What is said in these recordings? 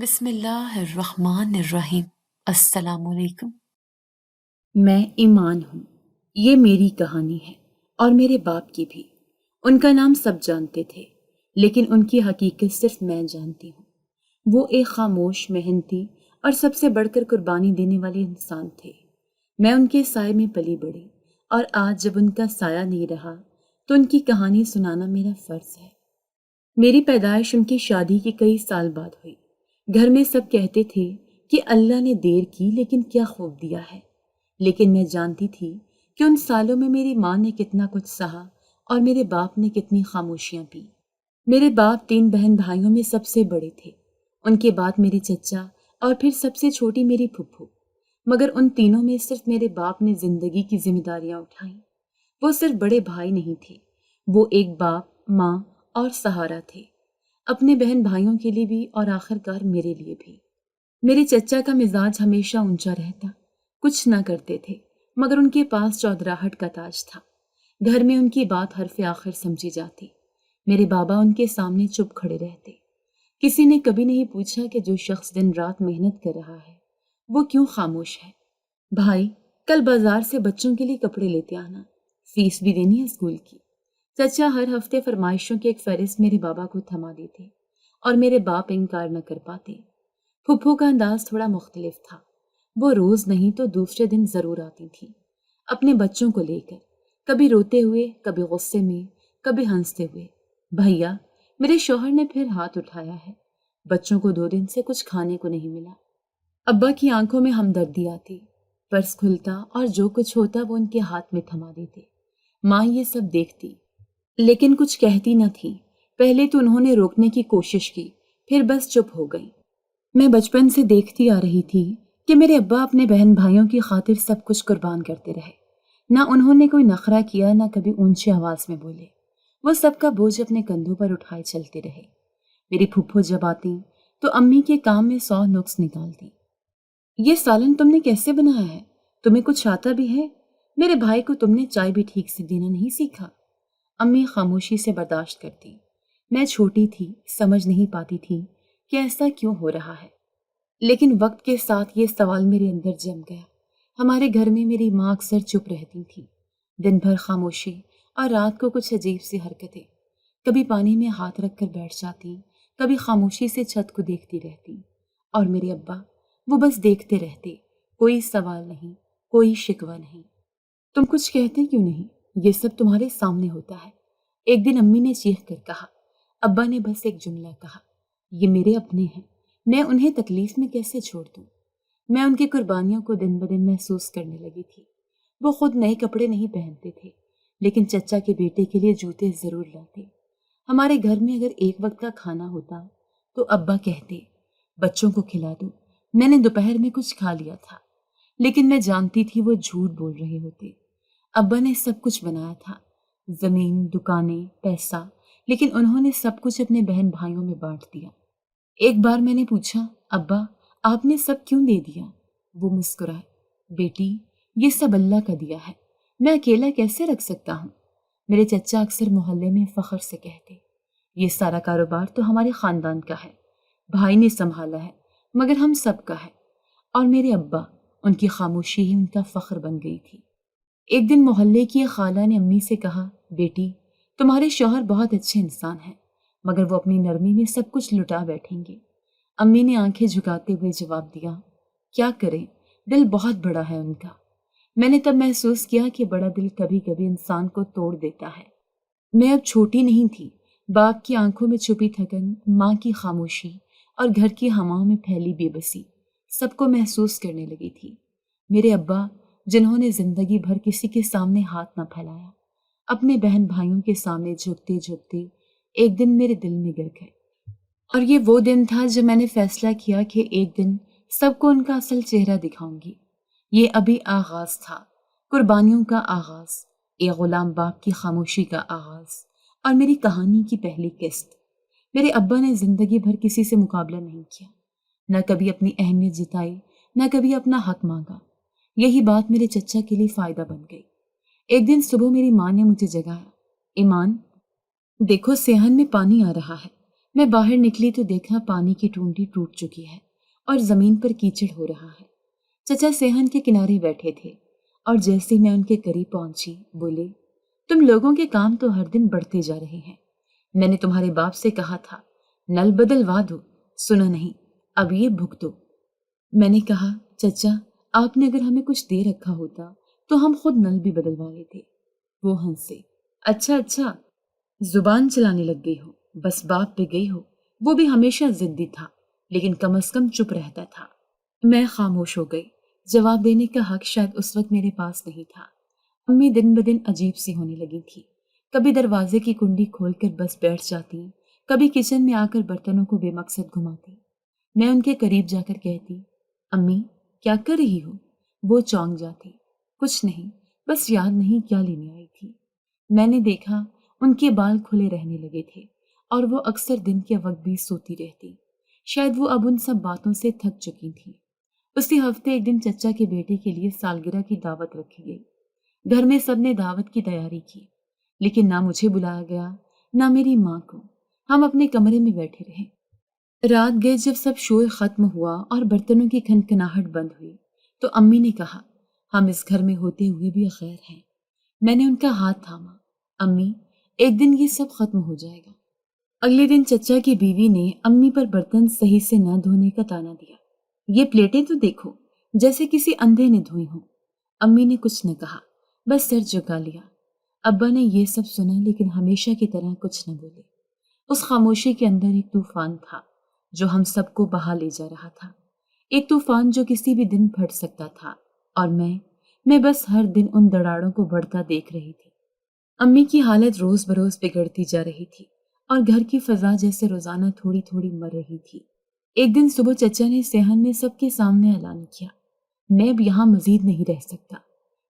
بسم اللہ الرحمن الرحیم۔ السلام علیکم۔ میں ایمان ہوں۔ یہ میری کہانی ہے اور میرے باپ کی بھی۔ ان کا نام سب جانتے تھے لیکن ان کی حقیقت صرف میں جانتی ہوں۔ وہ ایک خاموش، محنتی اور سب سے بڑھ کر قربانی دینے والے انسان تھے۔ میں ان کے سائے میں پلی بڑھی اور آج جب ان کا سایہ نہیں رہا تو ان کی کہانی سنانا میرا فرض ہے۔ میری پیدائش ان کی شادی کے کئی سال بعد ہوئی۔ گھر میں سب کہتے تھے کہ اللہ نے دیر کی لیکن کیا خوب دیا ہے، لیکن میں جانتی تھی کہ ان سالوں میں میری ماں نے کتنا کچھ سہا اور میرے باپ نے کتنی خاموشیاں پی۔ میرے باپ 3 بہن بھائیوں میں سب سے بڑے تھے، ان کے بعد میرے چچا اور پھر سب سے چھوٹی میری پھپھو، مگر ان تینوں میں صرف میرے باپ نے زندگی کی ذمہ داریاں اٹھائیں۔ وہ صرف بڑے بھائی نہیں تھے، وہ ایک باپ، ماں اور سہارا تھے، اپنے بہن بھائیوں کے لیے بھی اور آخر کار میرے لیے بھی۔ میرے چچا کا مزاج ہمیشہ اونچا رہتا، کچھ نہ کرتے تھے مگر ان کے پاس چودراہٹ کا تاج تھا۔ گھر میں ان کی بات حرف آخر سمجھی جاتی۔ میرے بابا ان کے سامنے چپ کھڑے رہتے۔ کسی نے کبھی نہیں پوچھا کہ جو شخص دن رات محنت کر رہا ہے وہ کیوں خاموش ہے۔ بھائی، کل بازار سے بچوں کے لیے کپڑے لیتے آنا، فیس بھی دینی ہے اسکول کی۔ چچا ہر ہفتے فرمائشوں کی ایک فہرست میرے بابا کو تھما دیتے اور میرے باپ انکار نہ کر پاتے۔ پھپھو کا انداز تھوڑا مختلف تھا، وہ روز نہیں تو دوسرے دن ضرور آتی تھی، اپنے بچوں کو لے کر، کبھی روتے ہوئے، کبھی غصے میں، کبھی ہنستے ہوئے۔ بھیا، میرے شوہر نے پھر ہاتھ اٹھایا ہے، بچوں کو 2 دن سے کچھ کھانے کو نہیں ملا۔ ابا کی آنکھوں میں ہمدردی آتی، پرس کھلتا اور جو کچھ ہوتا وہ ان کے ہاتھ میں تھما دیتے۔ ماں یہ سب دیکھتی لیکن کچھ کہتی نہ تھی۔ پہلے تو انہوں نے روکنے کی کوشش کی، پھر بس چپ ہو گئی۔ میں بچپن سے دیکھتی آ رہی تھی کہ میرے ابا اپنے بہن بھائیوں کی خاطر سب کچھ قربان کرتے رہے۔ نہ انہوں نے کوئی نخرہ کیا، نہ کبھی اونچی آواز میں بولے۔ وہ سب کا بوجھ اپنے کندھوں پر اٹھائے چلتے رہے۔ میری پھپھو جب آتی تو امی کے کام میں 100 نقص نکالتی۔ یہ سالن تم نے کیسے بنایا ہے؟ تمہیں کچھ آتا بھی ہے؟ میرے بھائی کو تم نے چائے بھی ٹھیک سے دینا نہیں سیکھا۔ امی خاموشی سے برداشت کرتی۔ میں چھوٹی تھی، سمجھ نہیں پاتی تھی کہ ایسا کیوں ہو رہا ہے، لیکن وقت کے ساتھ یہ سوال میرے اندر جم گیا۔ ہمارے گھر میں میری ماں اکثر چپ رہتی تھی، دن بھر خاموشی اور رات کو کچھ عجیب سی حرکتیں۔ کبھی پانی میں ہاتھ رکھ کر بیٹھ جاتی، کبھی خاموشی سے چھت کو دیکھتی رہتی، اور میرے ابا وہ بس دیکھتے رہتے، کوئی سوال نہیں، کوئی شکوہ نہیں۔ تم کچھ کہتے کیوں نہیں؟ یہ سب تمہارے سامنے ہوتا ہے، ایک دن امی نے چیخ کر کہا۔ ابا نے بس ایک جملہ کہا، یہ میرے اپنے ہیں، میں انہیں تکلیف میں کیسے چھوڑ دوں؟ میں ان کی قربانیوں کو دن بدن محسوس کرنے لگی تھی۔ وہ خود نئے کپڑے نہیں پہنتے تھے لیکن چچا کے بیٹے کے لیے جوتے ضرور لاتے۔ ہمارے گھر میں اگر ایک وقت کا کھانا ہوتا تو ابا کہتے، بچوں کو کھلا دو، میں نے دوپہر میں کچھ کھا لیا تھا، لیکن میں جانتی تھی وہ جھوٹ بول رہے ہوتے۔ ابا نے سب کچھ بنایا تھا، زمین، دکانیں، پیسہ، لیکن انہوں نے سب کچھ اپنے بہن بھائیوں میں بانٹ دیا۔ ایک بار میں نے پوچھا، ابا آپ نے سب کیوں دے دیا؟ وہ مسکرائے، بیٹی یہ سب اللہ کا دیا ہے، میں اکیلا کیسے رکھ سکتا ہوں؟ میرے چچا اکثر محلے میں فخر سے کہتے، یہ سارا کاروبار تو ہمارے خاندان کا ہے، بھائی نے سنبھالا ہے مگر ہم سب کا ہے۔ اور میرے ابا، ان کی خاموشی ہی ان کا فخر بن گئی تھی۔ ایک دن محلے کی ایک خالہ نے امی سے کہا، بیٹی تمہارے شوہر بہت اچھے انسان ہیں مگر وہ اپنی نرمی میں سب کچھ لٹا بیٹھیں گے۔ امی نے آنکھیں جھکاتے ہوئے جواب دیا، کیا کریں، دل بہت بڑا ہے ان کا۔ میں نے تب محسوس کیا کہ بڑا دل کبھی کبھی انسان کو توڑ دیتا ہے۔ میں اب چھوٹی نہیں تھی، باپ کی آنکھوں میں چھپی تھکن، ماں کی خاموشی اور گھر کی ہواؤں میں پھیلی بے بسی سب کو محسوس کرنے لگی تھی۔ میرے ابا، جنہوں نے زندگی بھر کسی کے سامنے ہاتھ نہ پھیلایا، اپنے بہن بھائیوں کے سامنے جھکتے جھکتے ایک دن میرے دل میں گر گئے۔ اور یہ وہ دن تھا جب میں نے فیصلہ کیا کہ ایک دن سب کو ان کا اصل چہرہ دکھاؤں گی۔ یہ ابھی آغاز تھا، قربانیوں کا آغاز، ایک غلام باپ کی خاموشی کا آغاز، اور میری کہانی کی پہلی قسط۔ میرے ابا نے زندگی بھر کسی سے مقابلہ نہیں کیا، نہ کبھی اپنی اہمیت جتائی، نہ کبھی اپنا حق مانگا۔ یہی بات میرے چچا کے لیے فائدہ بن گئی۔ ایک دن صبح میری ماں نے مجھے جگایا، ایمان دیکھو صحن میں پانی آ رہا ہے، میں باہر نکلی تو دیکھا پانی کی ٹونٹی ٹوٹ چکی ہے اور زمین پر کیچڑ ہو رہا ہے۔ چچا صحن کے کنارے بیٹھے تھے اور جیسے میں ان کے قریب پہنچی بولے، تم لوگوں کے کام تو ہر دن بڑھتے جا رہے ہیں۔ میں نے تمہارے باپ سے کہا تھا نل بدلوا دو، سنا نہیں، اب یہ بھگتو۔ میں نے کہا، چچا آپ نے اگر ہمیں کچھ دے رکھا ہوتا تو ہم خود نل بھی بدلوا لیتے۔ وہ ہنسے، اچھا اچھا، زبان چلانے لگ گئی ہو، بس باپ پہ گئی ہو۔ وہ بھی ہمیشہ ضدی تھا لیکن کم از کم چپ رہتا تھا۔ میں خاموش ہو گئی۔ جواب دینے کا حق شاید اس وقت میرے پاس نہیں تھا۔ امی دن بدن عجیب سی ہونے لگی تھی۔ کبھی دروازے کی کنڈی کھول کر بس بیٹھ جاتی، کبھی کچن میں آ کر برتنوں کو بے مقصد گھماتی۔ میں ان کے قریب جا کر کہتی، امی کیا کر رہی ہو؟ وہ چونک جاتی، کچھ نہیں، بس یاد نہیں کیا لینے آئی تھی۔ میں نے دیکھا ان کے بال کھلے رہنے لگے تھے اور وہ اکثر دن کے وقت بھی سوتی رہتی۔ شاید وہ اب ان سب باتوں سے تھک چکی تھی۔ اسی ہفتے ایک دن چچا کے بیٹے کے لیے سالگرہ کی دعوت رکھی گئی۔ گھر میں سب نے دعوت کی تیاری کی، لیکن نہ مجھے بلایا گیا نہ میری ماں کو۔ ہم اپنے کمرے میں بیٹھے رہے۔ رات گئے جب سب شور ختم ہوا اور برتنوں کی کھنکھناہٹ بند ہوئی تو امی نے کہا، ہم اس گھر میں ہوتے ہوئے بھی غیر ہیں۔ میں نے ان کا ہاتھ تھاما، امی ایک دن یہ سب ختم ہو جائے گا۔ اگلے دن چچا کی بیوی نے امی پر برتن صحیح سے نہ دھونے کا طعنہ دیا۔ یہ پلیٹیں تو دیکھو جیسے کسی اندھے نے دھوئی ہوں۔ امی نے کچھ نہ کہا، بس سر جھکا لیا۔ ابا نے یہ سب سنا لیکن ہمیشہ کی طرح کچھ نہ بولے۔ اس خاموشی کے اندر ایک طوفان تھا جو ہم سب کو بہا لے جا رہا تھا، ایک طوفان جو کسی بھی دن پھٹ سکتا تھا، اور میں بس ہر دن ان دراڑوں کو بڑھتا دیکھ رہی تھی۔ امی کی حالت روز بروز بگڑتی جا رہی تھی اور گھر کی فضا جیسے روزانہ تھوڑی تھوڑی مر رہی تھی۔ ایک دن صبح چچا نے صحن میں سب کے سامنے اعلان کیا، میں اب یہاں مزید نہیں رہ سکتا،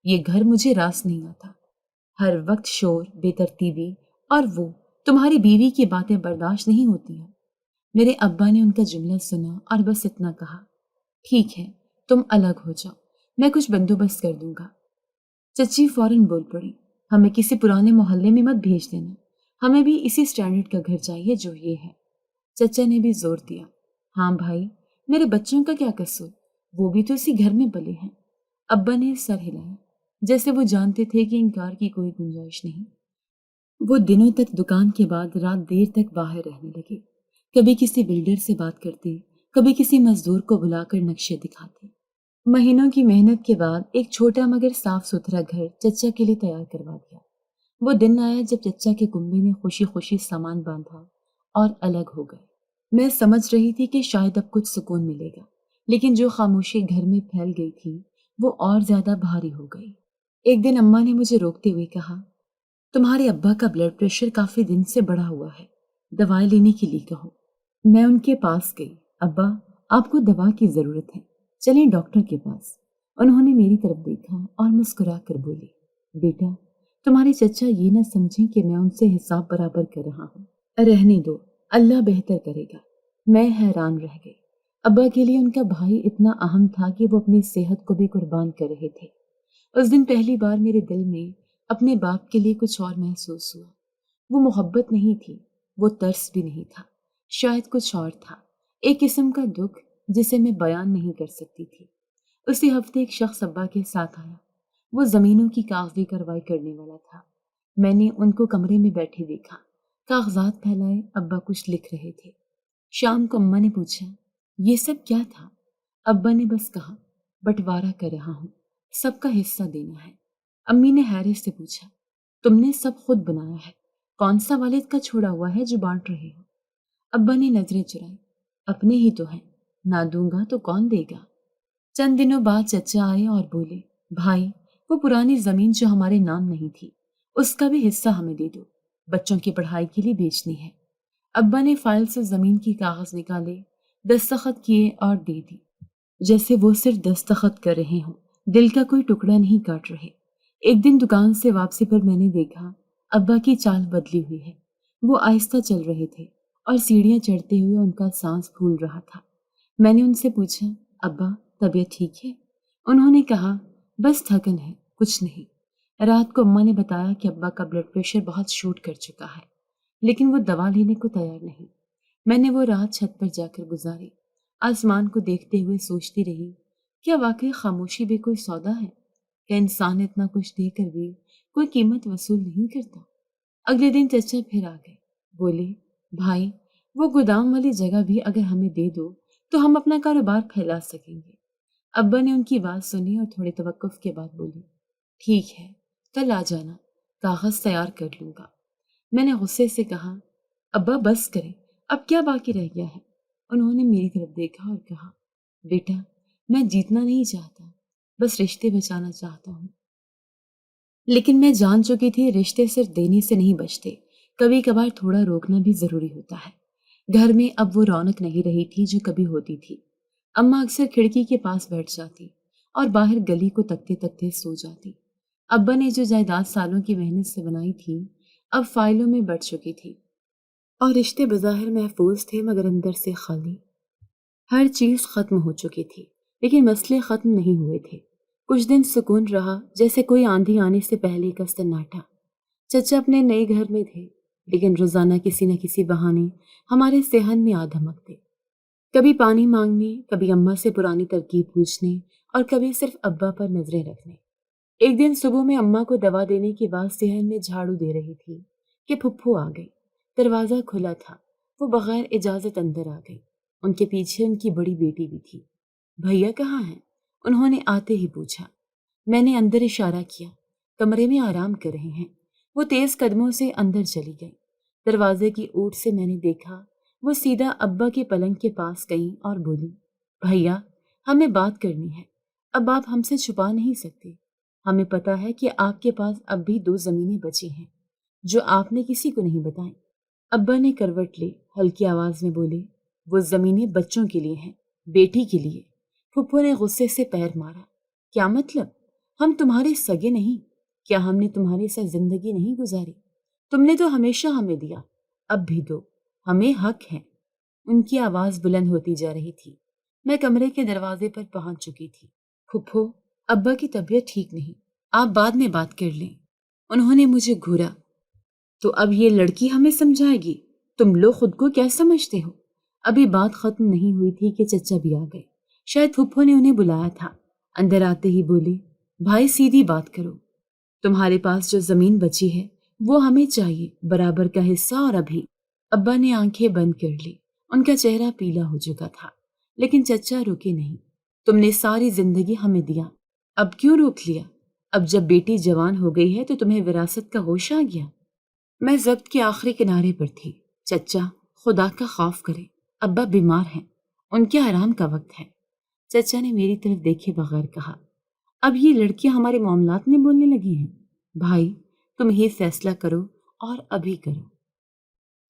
یہ گھر مجھے راس نہیں آتا، ہر وقت شور، بے ترتیبی اور وہ تمہاری بیوی کی باتیں برداشت نہیں ہوتی ہیں۔ میرے ابا نے ان کا جملہ سنا اور بس اتنا کہا، ٹھیک ہے تم الگ ہو جاؤ، میں کچھ بندوبست کر دوں گا۔ چچی فوراً بول پڑی، ہمیں کسی پرانے محلے میں مت بھیج دینا، ہمیں بھی اسی سٹینڈرڈ کا گھر چاہیے جو یہ ہے۔ چچا نے بھی زور دیا، ہاں بھائی، میرے بچوں کا کیا قصور، وہ بھی تو اسی گھر میں پلے ہیں۔ ابا نے سر ہلایا جیسے وہ جانتے تھے کہ انکار کی کوئی گنجائش نہیں۔ وہ دنوں تک دکان کے بعد رات دیر تک باہر رہنے لگے، کبھی کسی بلڈر سے بات کرتے، کبھی کسی مزدور کو بلا کر نقشے دکھاتے۔ مہینوں کی محنت کے بعد ایک چھوٹا مگر صاف ستھرا گھر چچا کے لیے تیار کروا دیا۔ وہ دن آیا جب چچا کے کنبے نے خوشی خوشی سامان باندھا اور الگ ہو گئے۔ میں سمجھ رہی تھی کہ شاید اب کچھ سکون ملے گا، لیکن جو خاموشی گھر میں پھیل گئی تھی وہ اور زیادہ بھاری ہو گئی۔ ایک دن اماں نے مجھے روکتے ہوئے کہا، تمہارے ابا کا بلڈ پریشر کافی دن سے بڑھا ہوا ہے، دوائی لینے کے لیے کہو۔ میں ان کے پاس گئی، ابا آپ کو دوا کی ضرورت ہے، چلیں ڈاکٹر کے پاس۔ انہوں نے میری طرف دیکھا اور مسکرا کر بولے، بیٹا تمہارے چچا یہ نہ سمجھیں کہ میں ان سے حساب برابر کر رہا ہوں، رہنے دو، اللہ بہتر کرے گا۔ میں حیران رہ گئی۔ ابا کے لیے ان کا بھائی اتنا اہم تھا کہ وہ اپنی صحت کو بھی قربان کر رہے تھے۔ اس دن پہلی بار میرے دل میں اپنے باپ کے لیے کچھ اور محسوس ہوا۔ وہ محبت نہیں تھی، وہ ترس بھی نہیں تھا، شاید کچھ اور تھا، ایک قسم کا دکھ جسے میں بیان نہیں کر سکتی تھی۔ اسی ہفتے ایک شخص ابا کے ساتھ آیا۔ وہ زمینوں کی کاغذی کارروائی کرنے والا تھا۔ میں نے ان کو کمرے میں بیٹھے دیکھا، کاغذات پھیلائے، ابا کچھ لکھ رہے تھے۔ شام کو اماں نے پوچھا، یہ سب کیا تھا؟ ابا نے بس کہا، بٹوارا کر رہا ہوں، سب کا حصہ دینا ہے۔ امی نے حیرت سے پوچھا، تم نے سب خود بنایا ہے، کون سا والد کا چھوڑا ہوا ہے جو بانٹ رہے ہو؟ ابا نے نظریں چرائی، اپنے ہی تو ہیں، نہ دوں گا تو کون دے گا؟ چند دنوں بعد چچا آئے اور بولے، بھائی وہ پرانی زمین جو ہمارے نام نہیں تھی اس کا بھی حصہ ہمیں دے دو، بچوں کی پڑھائی کے لیے بیچنی ہے۔ ابا نے فائل سے زمین کی کاغذ نکالے، دستخط کیے اور دے دی، جیسے وہ صرف دستخط کر رہے ہوں، دل کا کوئی ٹکڑا نہیں کاٹ رہے۔ ایک دن دکان سے واپسی پر میں نے دیکھا ابا کی چال بدلی ہوئی ہے۔ وہ آہستہ چل رہے تھے اور سیڑھیاں چڑھتے ہوئے ان کا سانس پھول رہا تھا۔ میں نے ان سے پوچھا، ابا طبیعت ٹھیک ہے؟ انہوں نے کہا، بس تھکن ہے، کچھ نہیں۔ رات کو اماں نے بتایا کہ ابا کا بلڈ پریشر بہت شوٹ کر چکا ہے، لیکن وہ دوا لینے کو تیار نہیں۔ میں نے وہ رات چھت پر جا کر گزاری، آسمان کو دیکھتے ہوئے سوچتی رہی، کیا واقعی خاموشی بھی کوئی سودا ہے؟ کیا انسان اتنا کچھ دے کر بھی کوئی قیمت وصول نہیں کرتا؟ اگلے دن چچا پھر آ گئے، بولے، بھائی وہ گودام والی جگہ بھی اگر ہمیں دے دو تو ہم اپنا کاروبار پھیلا سکیں گے۔ ابا نے ان کی بات سنی اور تھوڑے توقف کے بعد بولی، ٹھیک ہے، کل آ جانا، کاغذ تیار کر لوں گا۔ میں نے غصے سے کہا، ابا بس کریں، اب کیا باقی رہ گیا ہے؟ انہوں نے میری طرف دیکھا اور کہا، بیٹا میں جیتنا نہیں چاہتا، بس رشتے بچانا چاہتا ہوں۔ لیکن میں جان چکی تھی رشتے صرف دینے سے نہیں بچتے، کبھی کبھار تھوڑا روکنا بھی ضروری ہوتا ہے۔ گھر میں اب وہ رونق نہیں رہی تھی جو کبھی ہوتی تھی۔ اماں اکثر کھڑکی کے پاس بیٹھ جاتی اور باہر گلی کو تکتے تکتے سو جاتی۔ ابا نے جو جائیداد سالوں کی محنت سے بنائی تھی اب فائلوں میں بٹ چکی تھی، اور رشتے بظاہر محفوظ تھے مگر اندر سے خالی۔ ہر چیز ختم ہو چکی تھی لیکن مسئلے ختم نہیں ہوئے تھے۔ کچھ دن سکون رہا، جیسے کوئی آندھی آنے سے پہلے کا سناٹا۔ چچا اپنے نئے گھر میں تھے لیکن روزانہ کسی نہ کسی بہانے ہمارے صحن میں آ دھمکتے، کبھی پانی مانگنے، کبھی اماں سے پرانی ترکیب پوچھنے اور کبھی صرف ابا پر نظریں رکھنے۔ ایک دن صبح میں اماں کو دوا دینے کے بعد صحن میں جھاڑو دے رہی تھی کہ پھپھو آ گئی۔ دروازہ کھلا تھا، وہ بغیر اجازت اندر آ گئی۔ ان کے پیچھے ان کی بڑی بیٹی بھی تھی۔ بھیا کہاں ہیں؟ انہوں نے آتے ہی پوچھا۔ میں نے اندر اشارہ کیا، کمرے میں آرام کر رہے ہیں۔ وہ تیز قدموں سے اندر چلی گئی۔ دروازے کی اوٹ سے میں نے دیکھا وہ سیدھا ابا کے پلنگ کے پاس گئیں اور بولی، بھیا ہمیں بات کرنی ہے، اب آپ ہم سے چھپا نہیں سکتے۔ ہمیں پتا ہے کہ آپ کے پاس اب بھی 2 زمینیں بچی ہیں جو آپ نے کسی کو نہیں بتائیں۔ ابا نے کروٹ لی، ہلکی آواز میں بولے، وہ زمینیں بچوں کے لیے ہیں، بیٹی کے لیے۔ پھپھو نے غصے سے پیر مارا، کیا مطلب؟ ہم تمہارے سگے نہیں؟ کیا ہم نے تمہارے ساتھ زندگی نہیں گزاری؟ تم نے تو ہمیشہ ہمیں دیا، اب بھی دو، ہمیں حق ہے۔ ان کی آواز بلند ہوتی جا رہی تھی۔ میں کمرے کے دروازے پر پہنچ چکی تھی۔ پھپھو، ابا کی طبیعت ٹھیک نہیں، آپ بعد میں بات کر لیں۔ انہوں نے مجھے گھورا، تو اب یہ لڑکی ہمیں سمجھائے گی؟ تم لوگ خود کو کیا سمجھتے ہو؟ ابھی بات ختم نہیں ہوئی تھی کہ چچا بھی آ گئے۔ شاید پھپھو نے انہیں بلایا تھا۔ اندر آتے ہی بولے، بھائی سیدھی بات کرو، تمہارے پاس جو زمین بچی ہے وہ ہمیں چاہیے، برابر کا حصہ۔ اور ابھی ابا نے آنکھیں بند کر لی، ان کا چہرہ پیلا ہو چکا تھا، لیکن چچا رکے نہیں۔ تم نے ساری زندگی ہمیں دیا، اب کیوں روک لیا؟ اب جب بیٹی جوان ہو گئی ہے تو تمہیں وراثت کا ہوش آ گیا؟ میں ضبط کے آخری کنارے پر تھی۔ چچا خدا کا خوف کرے، ابا بیمار ہیں، ان کے آرام کا وقت ہے۔ چچا نے میری طرف دیکھے بغیر کہا، اب یہ لڑکیاں ہمارے معاملات میں بولنے لگی ہیں؟ بھائی تم ہی فیصلہ کرو اور ابھی کرو۔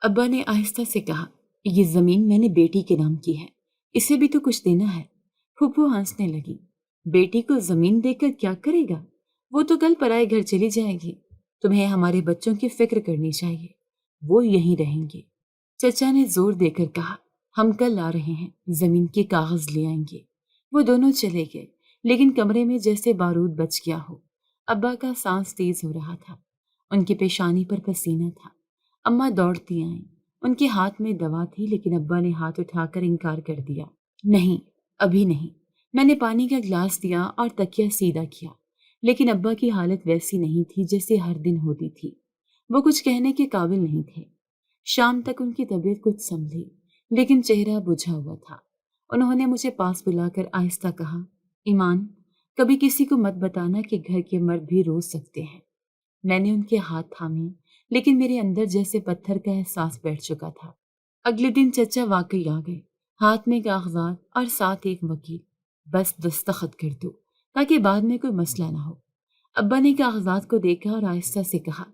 ابا نے آہستہ سے کہا، یہ زمین میں نے بیٹی کے نام کی ہے، اسے بھی تو کچھ دینا ہے۔ پھپھو ہنسنے لگی، بیٹی کو زمین دے کر کیا کرے گا؟ وہ تو کل پرائے گھر چلی جائے گی، تمہیں ہمارے بچوں کی فکر کرنی چاہیے، وہ یہیں رہیں گے۔ چچا نے زور دے کر کہا، ہم کل آ رہے ہیں، زمین کے کاغذ لے آئیں گے۔ وہ دونوں چلے گئے، لیکن کمرے میں جیسے بارود بچ گیا ہو۔ ابا کا سانس تیز ہو رہا تھا، ان کی پیشانی پر پسینہ تھا۔ اماں دوڑتی آئیں، ان کے ہاتھ میں دوا تھی، لیکن ابا نے ہاتھ اٹھا کر انکار کر دیا، نہیں ابھی نہیں۔ میں نے پانی کا گلاس دیا اور تکیہ سیدھا کیا، لیکن ابا کی حالت ویسی نہیں تھی جیسے ہر دن ہوتی تھی۔ وہ کچھ کہنے کے قابل نہیں تھے۔ شام تک ان کی طبیعت کچھ سنبھلی، لیکن چہرہ بجھا ہوا تھا۔ انہوں نے مجھے پاس بلا کر آہستہ کہا، ایمان کبھی کسی کو مت بتانا کہ گھر کے مرد بھی رو سکتے ہیں۔ میں نے ان کے ہاتھ تھامے، لیکن میرے اندر جیسے پتھر کا احساس بیٹھ چکا تھا۔ اگلے دن چچا واقعی آ گئے، ہاتھ میں کاغذات اور ساتھ ایک وکیل۔ بس دستخط کر دو تاکہ بعد میں کوئی مسئلہ نہ ہو۔ ابا نے کاغذات کو دیکھا اور آہستہ سے کہا،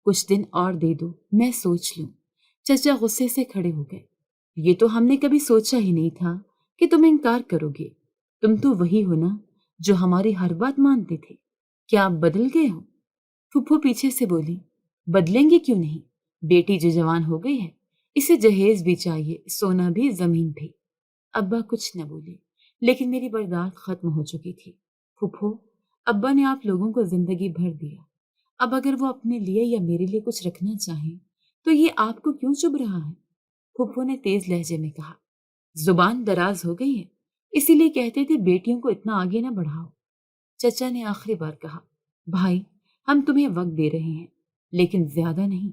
کچھ دن اور دے دو، میں سوچ لوں۔ چچا غصے سے کھڑے ہو گئے، یہ تو ہم نے کبھی سوچا ہی نہیں تھا کہ تم انکار کرو گے۔ تم تو وہی ہو نا جو ہماری ہر بات مانتے تھے، کیا آپ بدل گئے ہو؟ پھپھو پیچھے سے بولی، بدلیں گے کیوں نہیں، بیٹی جو جوان ہو گئی ہے، اسے جہیز بھی چاہیے، سونا بھی، زمین بھی۔ ابا کچھ نہ بولے، لیکن میری برداشت ختم ہو چکی تھی۔ پھپھو، ابا نے آپ لوگوں کو زندگی بھر دیا، اب اگر وہ اپنے لیے یا میرے لیے کچھ رکھنا چاہیں تو یہ آپ کو کیوں چبھ رہا ہے؟ پھپھو نے تیز لہجے میں کہا۔ زبان دراز ہو گئی ہے، اسی لیے کہتے تھے بیٹیوں کو اتنا آگے نہ بڑھاؤ۔ چچا نے آخری بار کہا۔ بھائی، ہم تمہیں وقت دے رہے ہیں، لیکن زیادہ نہیں۔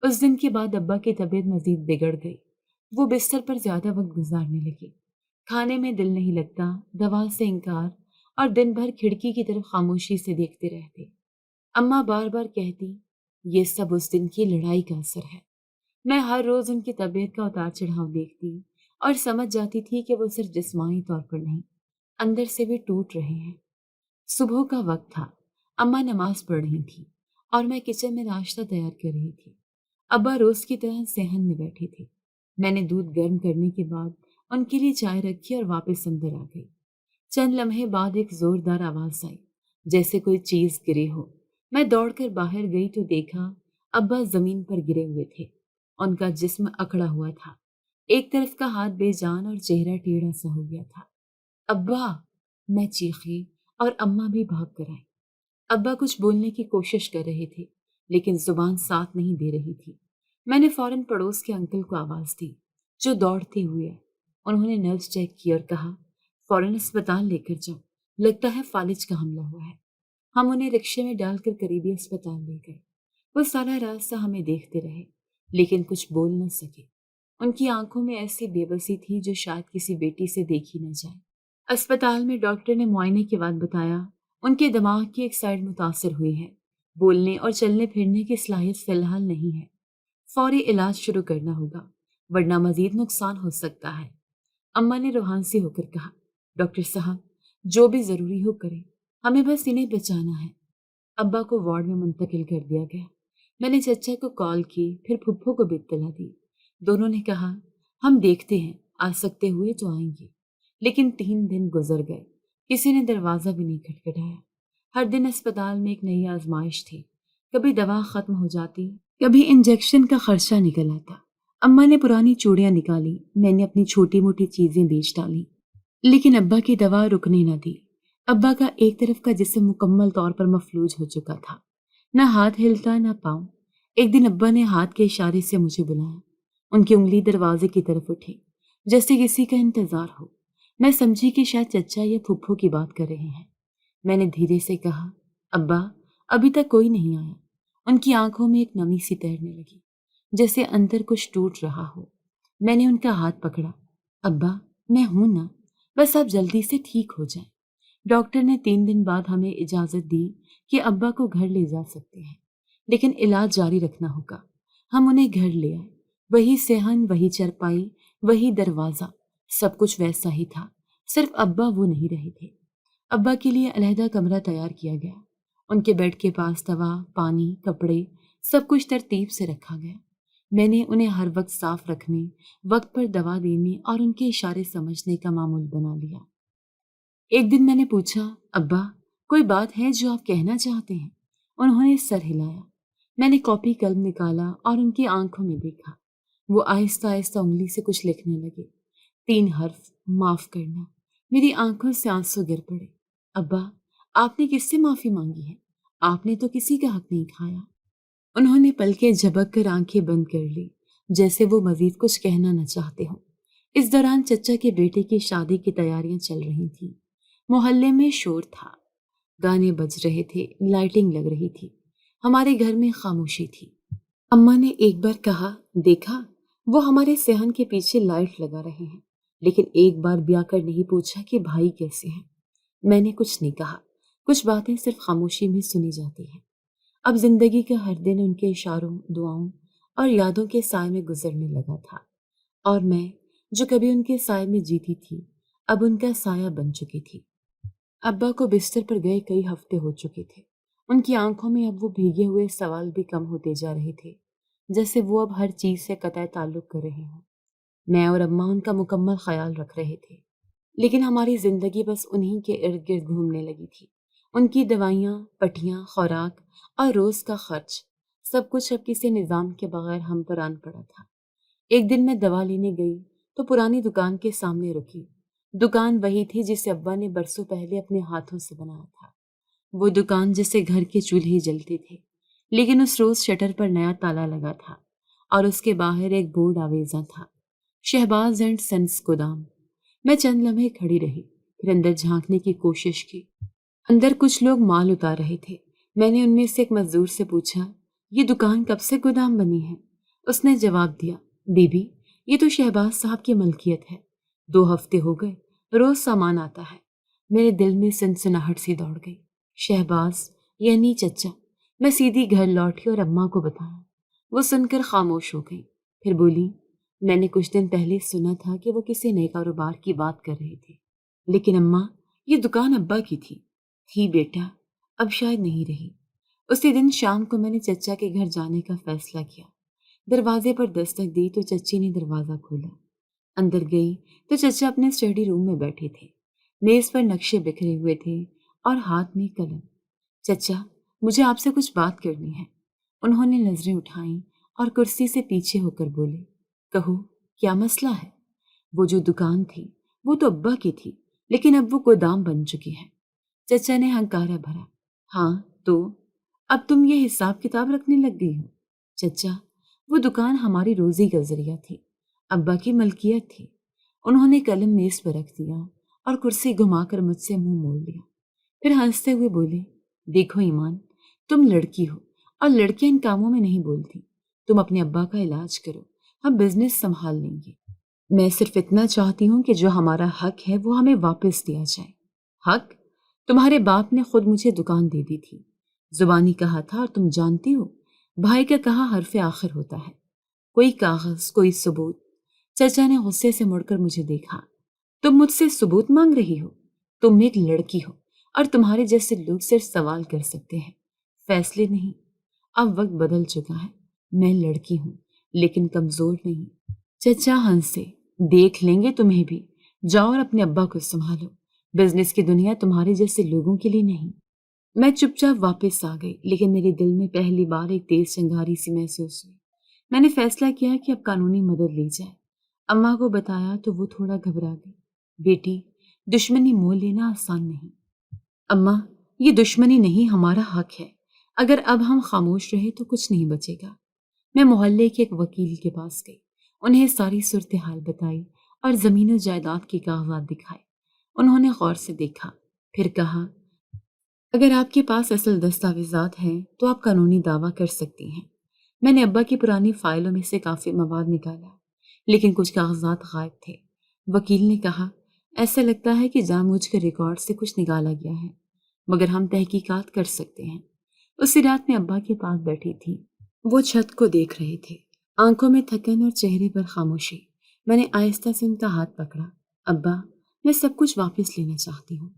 اس دن کے بعد ابا کی طبیعت مزید بگڑ گئی۔ وہ بستر پر زیادہ وقت گزارنے لگے، کھانے میں دل نہیں لگتا، دوا سے انکار، اور دن بھر کھڑکی کی طرف خاموشی سے دیکھتے رہتے۔ اماں بار بار کہتی، یہ سب اس دن کی لڑائی کا اثر ہے۔ میں ہر روز ان کی طبیعت کا اتار چڑھاؤ دیکھتی اور سمجھ جاتی تھی کہ وہ صرف جسمانی طور پر نہیں، اندر سے بھی ٹوٹ رہے ہیں۔ صبح کا وقت تھا، اماں نماز پڑھ رہی تھی اور میں کچن میں ناشتہ تیار کر رہی تھی۔ ابا روز کی طرح صحن میں بیٹھے تھے۔ میں نے دودھ گرم کرنے کے بعد ان کے لیے چائے رکھی اور واپس اندر آ گئی۔ چند لمحے بعد ایک زوردار آواز آئی، جیسے کوئی چیز گری ہو۔ میں دوڑ کر باہر گئی تو دیکھا ابا زمین پر گرے ہوئے تھے۔ ان کا جسم اکڑا ہوا تھا، ایک طرف کا ہاتھ بے جان اور چہرہ ٹیڑھا سا ہو گیا تھا۔ ابا! میں چیخی اور اماں بھی بھاگ کر آئی۔ ابا کچھ بولنے کی کوشش کر رہے تھے، لیکن زبان ساتھ نہیں دے رہی تھی۔ میں نے فوراً پڑوس کے انکل کو آواز دی، جو دوڑتے ہوئے آئے۔ انہوں نے نبض چیک کی اور کہا، فوراً اسپتال لے کر جاؤ، لگتا ہے فالج کا حملہ ہوا ہے۔ ہم انہیں رکشے میں ڈال کر قریبی اسپتال لے گئے۔ وہ سارا راستہ ہمیں دیکھتے رہے، لیکن کچھ بول نہ سکے۔ ان کی آنکھوں میں ایسی بے بسی تھی جو شاید کسی بیٹی سے دیکھی نہ جائے۔ اسپتال میں ڈاکٹر نے معائنے کے بعد بتایا، ان کے دماغ کی ایک سائڈ متاثر ہوئی ہے، بولنے اور چلنے پھرنے کی صلاحیت فی الحال نہیں ہے۔ فوری علاج شروع کرنا ہوگا، ورنہ مزید نقصان ہو سکتا ہے۔ اماں نے روحانسی ہو کر کہا، ڈاکٹر صاحب، جو بھی ضروری ہو کریں، ہمیں بس انہیں بچانا ہے۔ ابا کو وارڈ میں منتقل کر دیا گیا۔ میں نے چچا کو کال کی، پھر پھپھو کو بھی اطلاع دی۔ دونوں نے کہا، ہم دیکھتے ہیں، آ سکتے ہوئے تو آئیں گے۔ لیکن 3 دن گزر گئے، کسی نے دروازہ بھی نہیں کھٹکھٹایا۔ ہر دن اسپتال میں ایک نئی آزمائش تھی، کبھی دوا ختم ہو جاتی، کبھی انجیکشن کا خرچہ نکل آتا۔ اماں نے پرانی چوڑیاں نکالی، میں نے اپنی چھوٹی موٹی چیزیں بیچ ڈالی، لیکن ابا کی دوا رکنے نہ دی۔ ابا کا ایک طرف کا جسم مکمل طور پر مفلوج ہو چکا تھا، نہ ہاتھ ہلتا نہ پاؤں۔ ایک دن ابا نے ہاتھ کے اشارے سے مجھے بلایا۔ ان کی انگلی دروازے کی طرف اٹھی، جیسے کسی کا انتظار ہو۔ میں سمجھی کہ شاید چچا یا پھپھو کی بات کر رہے ہیں۔ میں نے دھیرے سے کہا، ابا، ابھی تک کوئی نہیں آیا۔ ان کی آنکھوں میں ایک نمی سی تیرنے لگی، جیسے اندر کچھ ٹوٹ رہا ہو۔ میں نے ان کا ہاتھ پکڑا۔ ابا، میں ہوں نا، بس آپ جلدی سے ٹھیک ہو جائیں۔ ڈاکٹر نے 3 دن بعد ہمیں اجازت دی کہ ابا کو گھر لے جا سکتے ہیں، لیکن علاج جاری رکھنا ہوگا۔ ہم انہیں گھر لے آئے، وہی صحن، وہی چرپائی، وہی دروازہ، سب کچھ ویسا ہی تھا، صرف ابا وہ نہیں رہے تھے۔ ابا کے لیے علیحدہ کمرہ تیار کیا گیا، ان کے بیڈ کے پاس دوا، پانی، کپڑے، سب کچھ ترتیب سے رکھا گیا۔ میں نے انہیں ہر وقت صاف رکھنے، وقت پر دوا دینے اور ان کے اشارے سمجھنے کا معمول بنا لیا۔ ایک دن میں نے پوچھا، ابا، کوئی بات ہے جو آپ کہنا چاہتے ہیں؟ انہوں نے سر ہلایا۔ میں نے کاپی قلم نکالا اور ان کی آنکھوں میں دیکھا۔ وہ آہستہ آہستہ انگلی سے کچھ لکھنے لگے۔ 3 حرف، معاف کرنا۔ میری آنکھوں سے آنسو گر پڑے۔ ابا، آپ نے کس سے معافی مانگی ہے؟ آپ نے تو کسی کا حق نہیں کھایا۔ انہوں نے پلکیں جھپک کر آنکھیں بند کر لی، جیسے وہ مزید کچھ کہنا نہ چاہتے ہوں۔ اس دوران چچا کے بیٹے کی شادی کی تیاریاں چل رہی تھیں۔ محلے میں شور تھا، گانے بج رہے تھے، لائٹنگ لگ رہی تھی۔ ہمارے گھر میں خاموشی تھی۔ اماں نے ایک بار کہا، دیکھا، وہ ہمارے صحن کے پیچھے لائٹ لگا رہے ہیں، لیکن ایک بار بھی آ کر نہیں پوچھا کہ بھائی کیسے ہیں۔ میں نے کچھ نہیں کہا، کچھ باتیں صرف خاموشی میں سنی جاتی ہیں۔ اب زندگی کا ہر دن ان کے اشاروں، دعاؤں اور یادوں کے سائے میں گزرنے لگا تھا، اور میں جو کبھی ان کے سائے میں جیتی تھی، اب ان کا سایہ بن چکی تھی۔ ابا کو بستر پر گئے کئی ہفتے ہو چکے تھے۔ ان کی آنکھوں میں اب وہ بھیگے ہوئے سوال بھی کم ہوتے جا رہے تھے، جیسے وہ اب ہر چیز سے قطع تعلق کر رہے ہوں۔ میں اور اماں ان کا مکمل خیال رکھ رہے تھے، لیکن ہماری زندگی بس انہی کے ارد گرد گھومنے لگی تھی۔ ان کی دوائیاں، پٹیاں، خوراک اور روز کا خرچ، سب کچھ اب کسی نظام کے بغیر ہم پر آن پڑا تھا۔ ایک دن میں دوا لینے گئی تو پرانی دکان کے سامنے رکی۔ دکان وہی تھی جسے ابا نے برسوں پہلے اپنے ہاتھوں سے بنایا تھا۔ وہ دکان جسے گھر کے چولہے جلتے تھے، لیکن اس روز شٹر پر نیا تالا لگا تھا اور اس کے باہر ایک بورڈ آویزاں تھا، شہباز اینڈ سنس گودام۔ میں چند لمحے کھڑی رہی، پھر اندر جھانکنے کی کوشش کی۔ اندر کچھ لوگ مال اتار رہے تھے۔ میں نے ان میں سے ایک مزدور سے پوچھا، یہ دکان کب سے گودام بنی ہے؟ اس نے جواب دیا، بی بی یہ تو شہباز صاحب کی ملکیت ہے، 2 ہفتے ہو گئے روز سامان آتا ہے۔ میرے دل میں سنسناہٹ سی دوڑ گئی۔ شہباز یعنی چچا۔ میں سیدھی گھر لوٹی اور اماں کو بتایا۔ وہ سن کر خاموش ہو گئی، پھر بولی، میں نے کچھ دن پہلے سنا تھا کہ وہ کسی نئے کاروبار کی بات کر رہے تھے، لیکن اماں یہ دکان ابا کی تھی بیٹا، اب شاید نہیں رہی۔ اسی دن شام کو میں نے چچا کے گھر جانے کا فیصلہ کیا۔ دروازے پر دستک دی تو چچی نے دروازہ کھولا۔ اندر گئی تو چچا اپنے اسٹڈی روم میں بیٹھے تھے۔ میز پر نقشے بکھرے ہوئے تھے اور ہاتھ میں قلم۔ چچا مجھے آپ سے کچھ بات کرنی ہے۔ انہوں نے نظریں اٹھائیں اور کرسی سے پیچھے ہو کر بولے، کہو کیا مسئلہ ہے؟ وہ جو دکان تھی وہ تو ابا کی تھی، لیکن اب وہ گودام بن چکی ہے۔ چچا نے ہنکارا بھرا، ہاں تو اب تم یہ حساب کتاب رکھنے لگ گئی ہو؟ چچا وہ دکان ہماری روزی کا ذریعہ تھی، ابا کی ملکیت تھی۔ انہوں نے قلم میز پر رکھ دیا اور کرسی گھما کر مجھ سے منہ موڑ لیا، پھر ہنستے ہوئے بولے، دیکھو ایمان، تم لڑکی ہو اور لڑکیاں ان کاموں میں نہیں بولتی۔ تم اپنے ابا کا علاج کرو، ہم بزنس سنبھال لیں گے۔ میں صرف اتنا چاہتی ہوں کہ جو ہمارا حق ہے وہ ہمیں واپس دیا جائے۔ حق؟ تمہارے باپ نے خود مجھے دکان دے دی تھی، زبانی کہا تھا، اور تم جانتی ہو بھائی کا کہا حرف آخر ہوتا ہے۔ کوئی کاغذ، کوئی ثبوت؟ چچا نے غصے سے مڑ کر مجھے دیکھا، تم مجھ سے ثبوت مانگ رہی ہو؟ تم ایک لڑکی ہو اور تمہارے جیسے لوگ صرف سوال کر سکتے ہیں، فیصلے نہیں۔ اب وقت بدل چکا ہے، میں لڑکی ہوں لیکن کمزور نہیں۔ چچا ہنسے، دیکھ لیں گے تمہیں بھی، جاؤ اور اپنے ابا کو سنبھالو، بزنس کی دنیا تمہارے جیسے لوگوں کے لیے نہیں۔ میں چپ چاپ واپس آ گئی، لیکن میرے دل میں پہلی بار ایک تیز چنگاری سی محسوس ہوئی۔ میں نے فیصلہ کیا کہ اب قانونی مدد لی جائے۔ اماں کو بتایا تو وہ تھوڑا گھبرا گئی، بیٹی دشمنی مول لینا آسان نہیں۔ اماں یہ دشمنی نہیں، ہمارا حق ہے، اگر اب ہم خاموش رہے تو کچھ نہیں بچے گا۔ میں محلے کے ایک وکیل کے پاس گئی، انہیں ساری صورتحال بتائی اور زمین و جائیداد کے کاغذات دکھائے۔ انہوں نے غور سے دیکھا، پھر کہا، اگر آپ کے پاس اصل دستاویزات ہیں تو آپ قانونی دعویٰ کر سکتی ہیں۔ میں نے ابا کی پرانی فائلوں میں سے کافی مواد نکالا، لیکن کچھ کاغذات غائب تھے۔ وکیل نے کہا، ایسا لگتا ہے کہ جان بوجھ کر ریکارڈ سے کچھ نکالا گیا ہے، مگر ہم تحقیقات کر سکتے ہیں۔ اسی رات میں ابا کے پاس بیٹھی تھی، وہ چھت کو دیکھ رہے تھے، آنکھوں میں تھکن اور چہرے پر خاموشی۔ میں نے آہستہ سے ان کا ہاتھ پکڑا، ابا میں سب کچھ واپس لینا چاہتی ہوں۔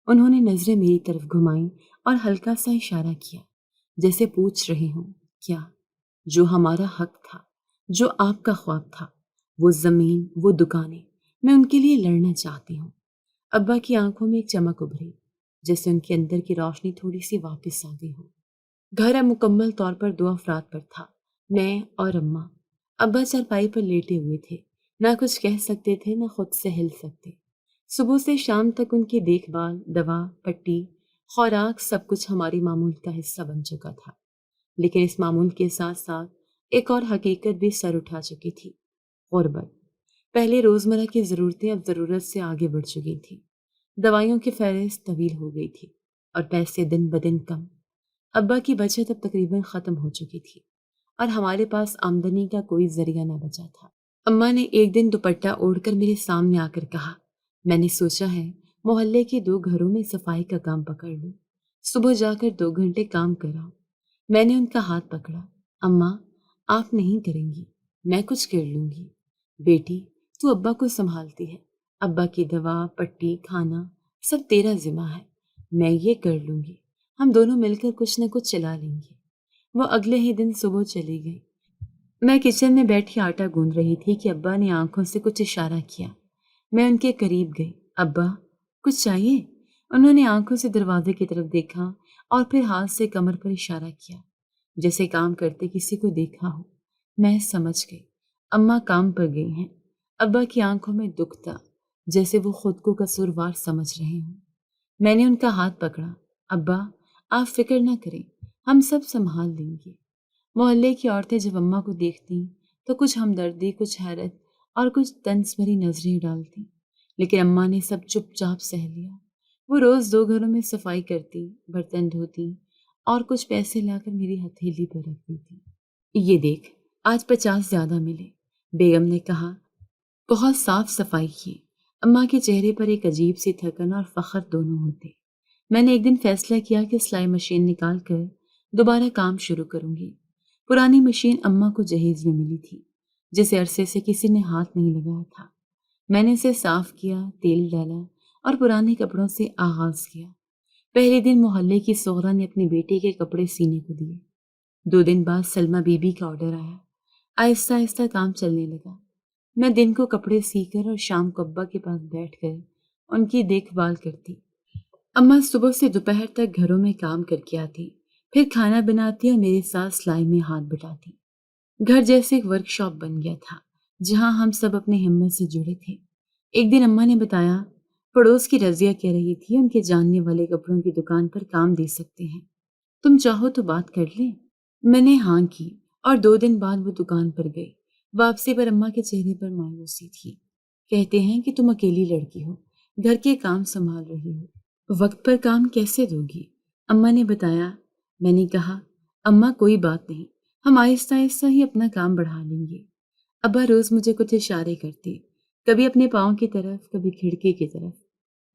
انہوں نے نظریں میری طرف گھمائیں اور ہلکا سا اشارہ کیا، جیسے پوچھ رہے ہوں، کیا؟ جو ہمارا حق تھا، جو آپ کا خواب تھا، وہ زمین، وہ دکانیں، میں ان کے لیے لڑنا چاہتی ہوں۔ ابا کی آنکھوں میں ایک چمک ابھری، جیسے ان کے اندر کی روشنی تھوڑی سی واپس آ گئی ہو۔ گھر اب مکمل طور پر 2 افراد پر تھا، میں اور اماں۔ ابا چارپائی پر لیٹے ہوئے تھے، نہ کچھ کہہ سکتے تھے نہ خود سے ہل سکتے۔ صبح سے شام تک ان کی دیکھ بھال، دوا، پٹی، خوراک، سب کچھ ہماری معمول کا حصہ بن چکا تھا، لیکن اس معمول کے ساتھ ساتھ ایک اور حقیقت بھی سر اٹھا چکی تھی، غربت۔ پہلے روزمرہ کی ضرورتیں اب ضرورت سے آگے بڑھ چکی تھیں، دوائیوں کی فہرست طویل ہو گئی تھی اور پیسے دن بدن کم۔ ابا کی بچت اب تقریباً ختم ہو چکی تھی اور ہمارے پاس آمدنی کا کوئی ذریعہ نہ بچا تھا۔ اماں نے ایک دن دوپٹہ اوڑھ کر میرے سامنے آ کر کہا، میں نے سوچا ہے محلے کے 2 گھروں میں صفائی کا کام پکڑ لوں، صبح جا کر 2 گھنٹے کام کراؤں۔ میں نے ان کا ہاتھ پکڑا، اماں آپ نہیں کریں گی، میں کچھ کر لوں گی۔ بیٹی تو ابا کو سنبھالتی ہے، ابا کی دوا، پٹی، کھانا سب تیرا ذمہ ہے، میں یہ کر لوں گی، ہم دونوں مل کر کچھ نہ کچھ چلا لیں گے۔ وہ اگلے ہی دن صبح چلی گئی۔ میں کچن میں بیٹھی آٹا گوندھ رہی تھی کہ ابا نے آنکھوں سے کچھ اشارہ کیا۔ میں ان کے قریب گئی، ابا کچھ چاہیے؟ انہوں نے آنکھوں سے دروازے کی طرف دیکھا اور پھر ہاتھ سے کمر پر اشارہ کیا، جیسے کام کرتے کسی کو دیکھا ہو۔ میں سمجھ گئی، اماں کام پر گئی ہیں۔ ابا کی آنکھوں میں دکھ تھا، جیسے وہ خود کو قصوروار سمجھ رہے ہوں۔ میں نے ان کا ہاتھ پکڑا، ابا آپ فکر نہ کریں، ہم سب سنبھال لیں گے۔ محلے کی عورتیں جب اماں کو دیکھتیں تو کچھ ہمدردی، کچھ حیرت اور کچھ طنز بھری نظریں ڈالتی، لیکن اماں نے سب چپ چاپ سہ لیا۔ وہ روز 2 گھروں میں صفائی کرتی، برتن دھوتی اور کچھ پیسے لا کر میری ہتھیلی پر رکھ دیتی۔ یہ دیکھ، آج 50 زیادہ ملے، بیگم نے کہا۔ بہت صاف صفائی کی۔ اماں کے چہرے پر ایک عجیب سی تھکن اور فخر دونوں ہوتے۔ میں نے ایک دن فیصلہ کیا کہ سلائی مشین نکال کر دوبارہ کام شروع کروں گی۔ پرانی مشین اماں کو جہیز میں ملی تھی، جسے عرصے سے کسی نے ہاتھ نہیں لگایا تھا۔ میں نے اسے صاف کیا، تیل ڈالا اور پرانے کپڑوں سے آغاز کیا۔ پہلے دن محلے کی صغرا نے اپنے بیٹے کے کپڑے سینے کو دیے۔ 2 دن بعد سلمہ بی بی کا آرڈر آیا۔ آہستہ آہستہ کام چلنے لگا۔ میں دن کو کپڑے سی کر اور شام کو ابا کے پاس بیٹھ کر ان کی دیکھ بھال کرتی۔ اماں صبح سے دوپہر تک گھروں میں کام کر کے آتی، پھر کھانا بناتی اور میرے ساتھ سلائی میں ہاتھ بٹاتی۔ گھر جیسے ایک ورک شاپ بن گیا تھا جہاں ہم سب اپنے ہمت سے جڑے تھے۔ ایک دن اماں نے بتایا، پڑوس کی رضیہ کہہ رہی تھی ان کے جاننے والے کپڑوں کی دکان پر کام دے سکتے ہیں، تم چاہو تو بات کر لیں۔ میں نے ہاں کی اور 2 دن بعد وہ دکان پر گئی۔ واپسی پر اماں کے چہرے پر مایوسی تھی۔ کہتے ہیں کہ تم اکیلی لڑکی ہو، گھر کے کام سنبھال رہی ہو، وقت پر کام کیسے دو گی؟ اماں نے بتایا۔ میں نے کہا، اماں کوئی بات نہیں، ہم آہستہ آہستہ ہی اپنا کام بڑھا لیں گے۔ ابا روز مجھے کچھ اشارے کرتے، کبھی اپنے پاؤں کی طرف، کبھی کھڑکی کی طرف۔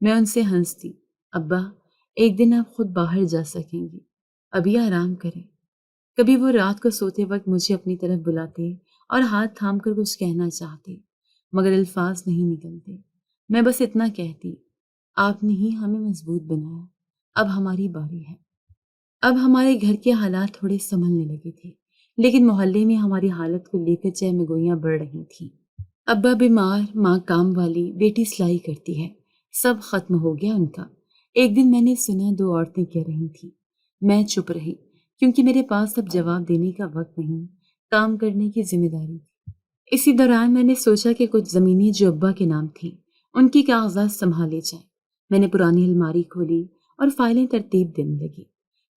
میں ان سے ہنستی۔ ابا، ایک دن آپ خود باہر جا سکیں گی، ابھی آرام کریں۔ کبھی وہ رات کو سوتے وقت مجھے اپنی طرف بلاتے اور ہاتھ تھام کر کچھ کہنا چاہتے، مگر الفاظ نہیں نکلتے۔ میں بس اتنا کہتی، آپ نے ہی ہمیں مضبوط بنایا، اب ہماری باری ہے۔ اب ہمارے گھر کے حالات تھوڑے سنبھلنے لگے تھے، لیکن محلے میں ہماری حالت کو لے کر چہمگوئیاں بڑھ رہی تھیں۔ ابا بیمار، ماں کام والی، بیٹی سلائی کرتی ہے، سب ختم ہو گیا ان کا۔ ایک دن میں نے سنا 2 عورتیں کہہ رہی تھیں۔ میں چپ رہی، کیونکہ میرے پاس اب جواب دینے کا وقت نہیں، کام کرنے کی ذمہ داری تھی۔ اسی دوران میں نے سوچا کہ کچھ زمینیں جو ابا کے نام تھیں، ان کی کاغذات سنبھالے جائیں۔ میں نے پرانی الماری کھولی اور فائلیں ترتیب دینے لگی۔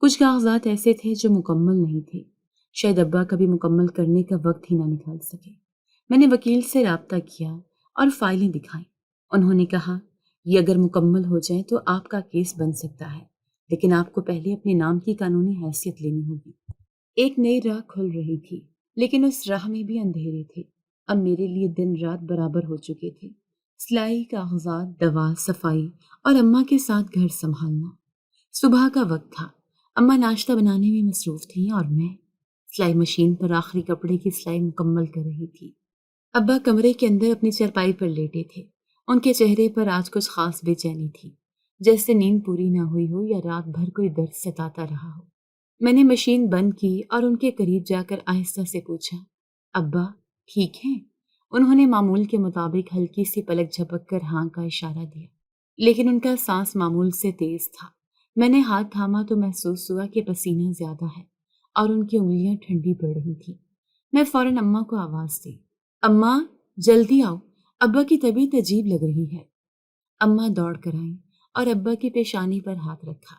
کچھ کاغذات ایسے تھے جو مکمل نہیں تھے، شاید ابا کبھی مکمل کرنے کا وقت ہی نہ نکال سکے۔ میں نے وکیل سے رابطہ کیا اور فائلیں دکھائیں۔ انہوں نے کہا، یہ اگر مکمل ہو جائے تو آپ کا کیس بن سکتا ہے، لیکن آپ کو پہلے اپنے نام کی قانونی حیثیت لینی ہوگی۔ ایک نئی راہ کھل رہی تھی، لیکن اس راہ میں بھی اندھیرے تھے۔ اب میرے لیے دن رات برابر ہو چکے تھے، سلائی، کاغذات، دوا، صفائی اور اماں کے ساتھ گھر سنبھالنا۔ صبح کا وقت تھا، اماں ناشتہ بنانے میں مصروف تھیں اور میں سلائی مشین پر آخری کپڑے کی سلائی مکمل کر رہی تھی۔ ابا کمرے کے اندر اپنی چارپائی پر لیٹے تھے۔ ان کے چہرے پر آج کچھ خاص بے چینی تھی، جیسے نیند پوری نہ ہوئی ہو یا رات بھر کوئی درد ستاتا رہا ہو۔ میں نے مشین بند کی اور ان کے قریب جا کر آہستہ سے پوچھا، ابا ٹھیک ہیں؟ انہوں نے معمول کے مطابق ہلکی سی پلک جھپک کر ہاں کا اشارہ دیا، لیکن ان کا سانس معمول سے تیز تھا۔ میں نے ہاتھ تھاما تو محسوس ہوا کہ پسینہ زیادہ ہے اور ان کی انگلیاں ٹھنڈی پڑ رہی تھیں۔ میں فوراً اماں کو آواز دی، اماں جلدی آؤ، ابا کی طبیعت عجیب لگ رہی ہے۔ اماں دوڑ کر آئیں اور ابا کی پیشانی پر ہاتھ رکھا،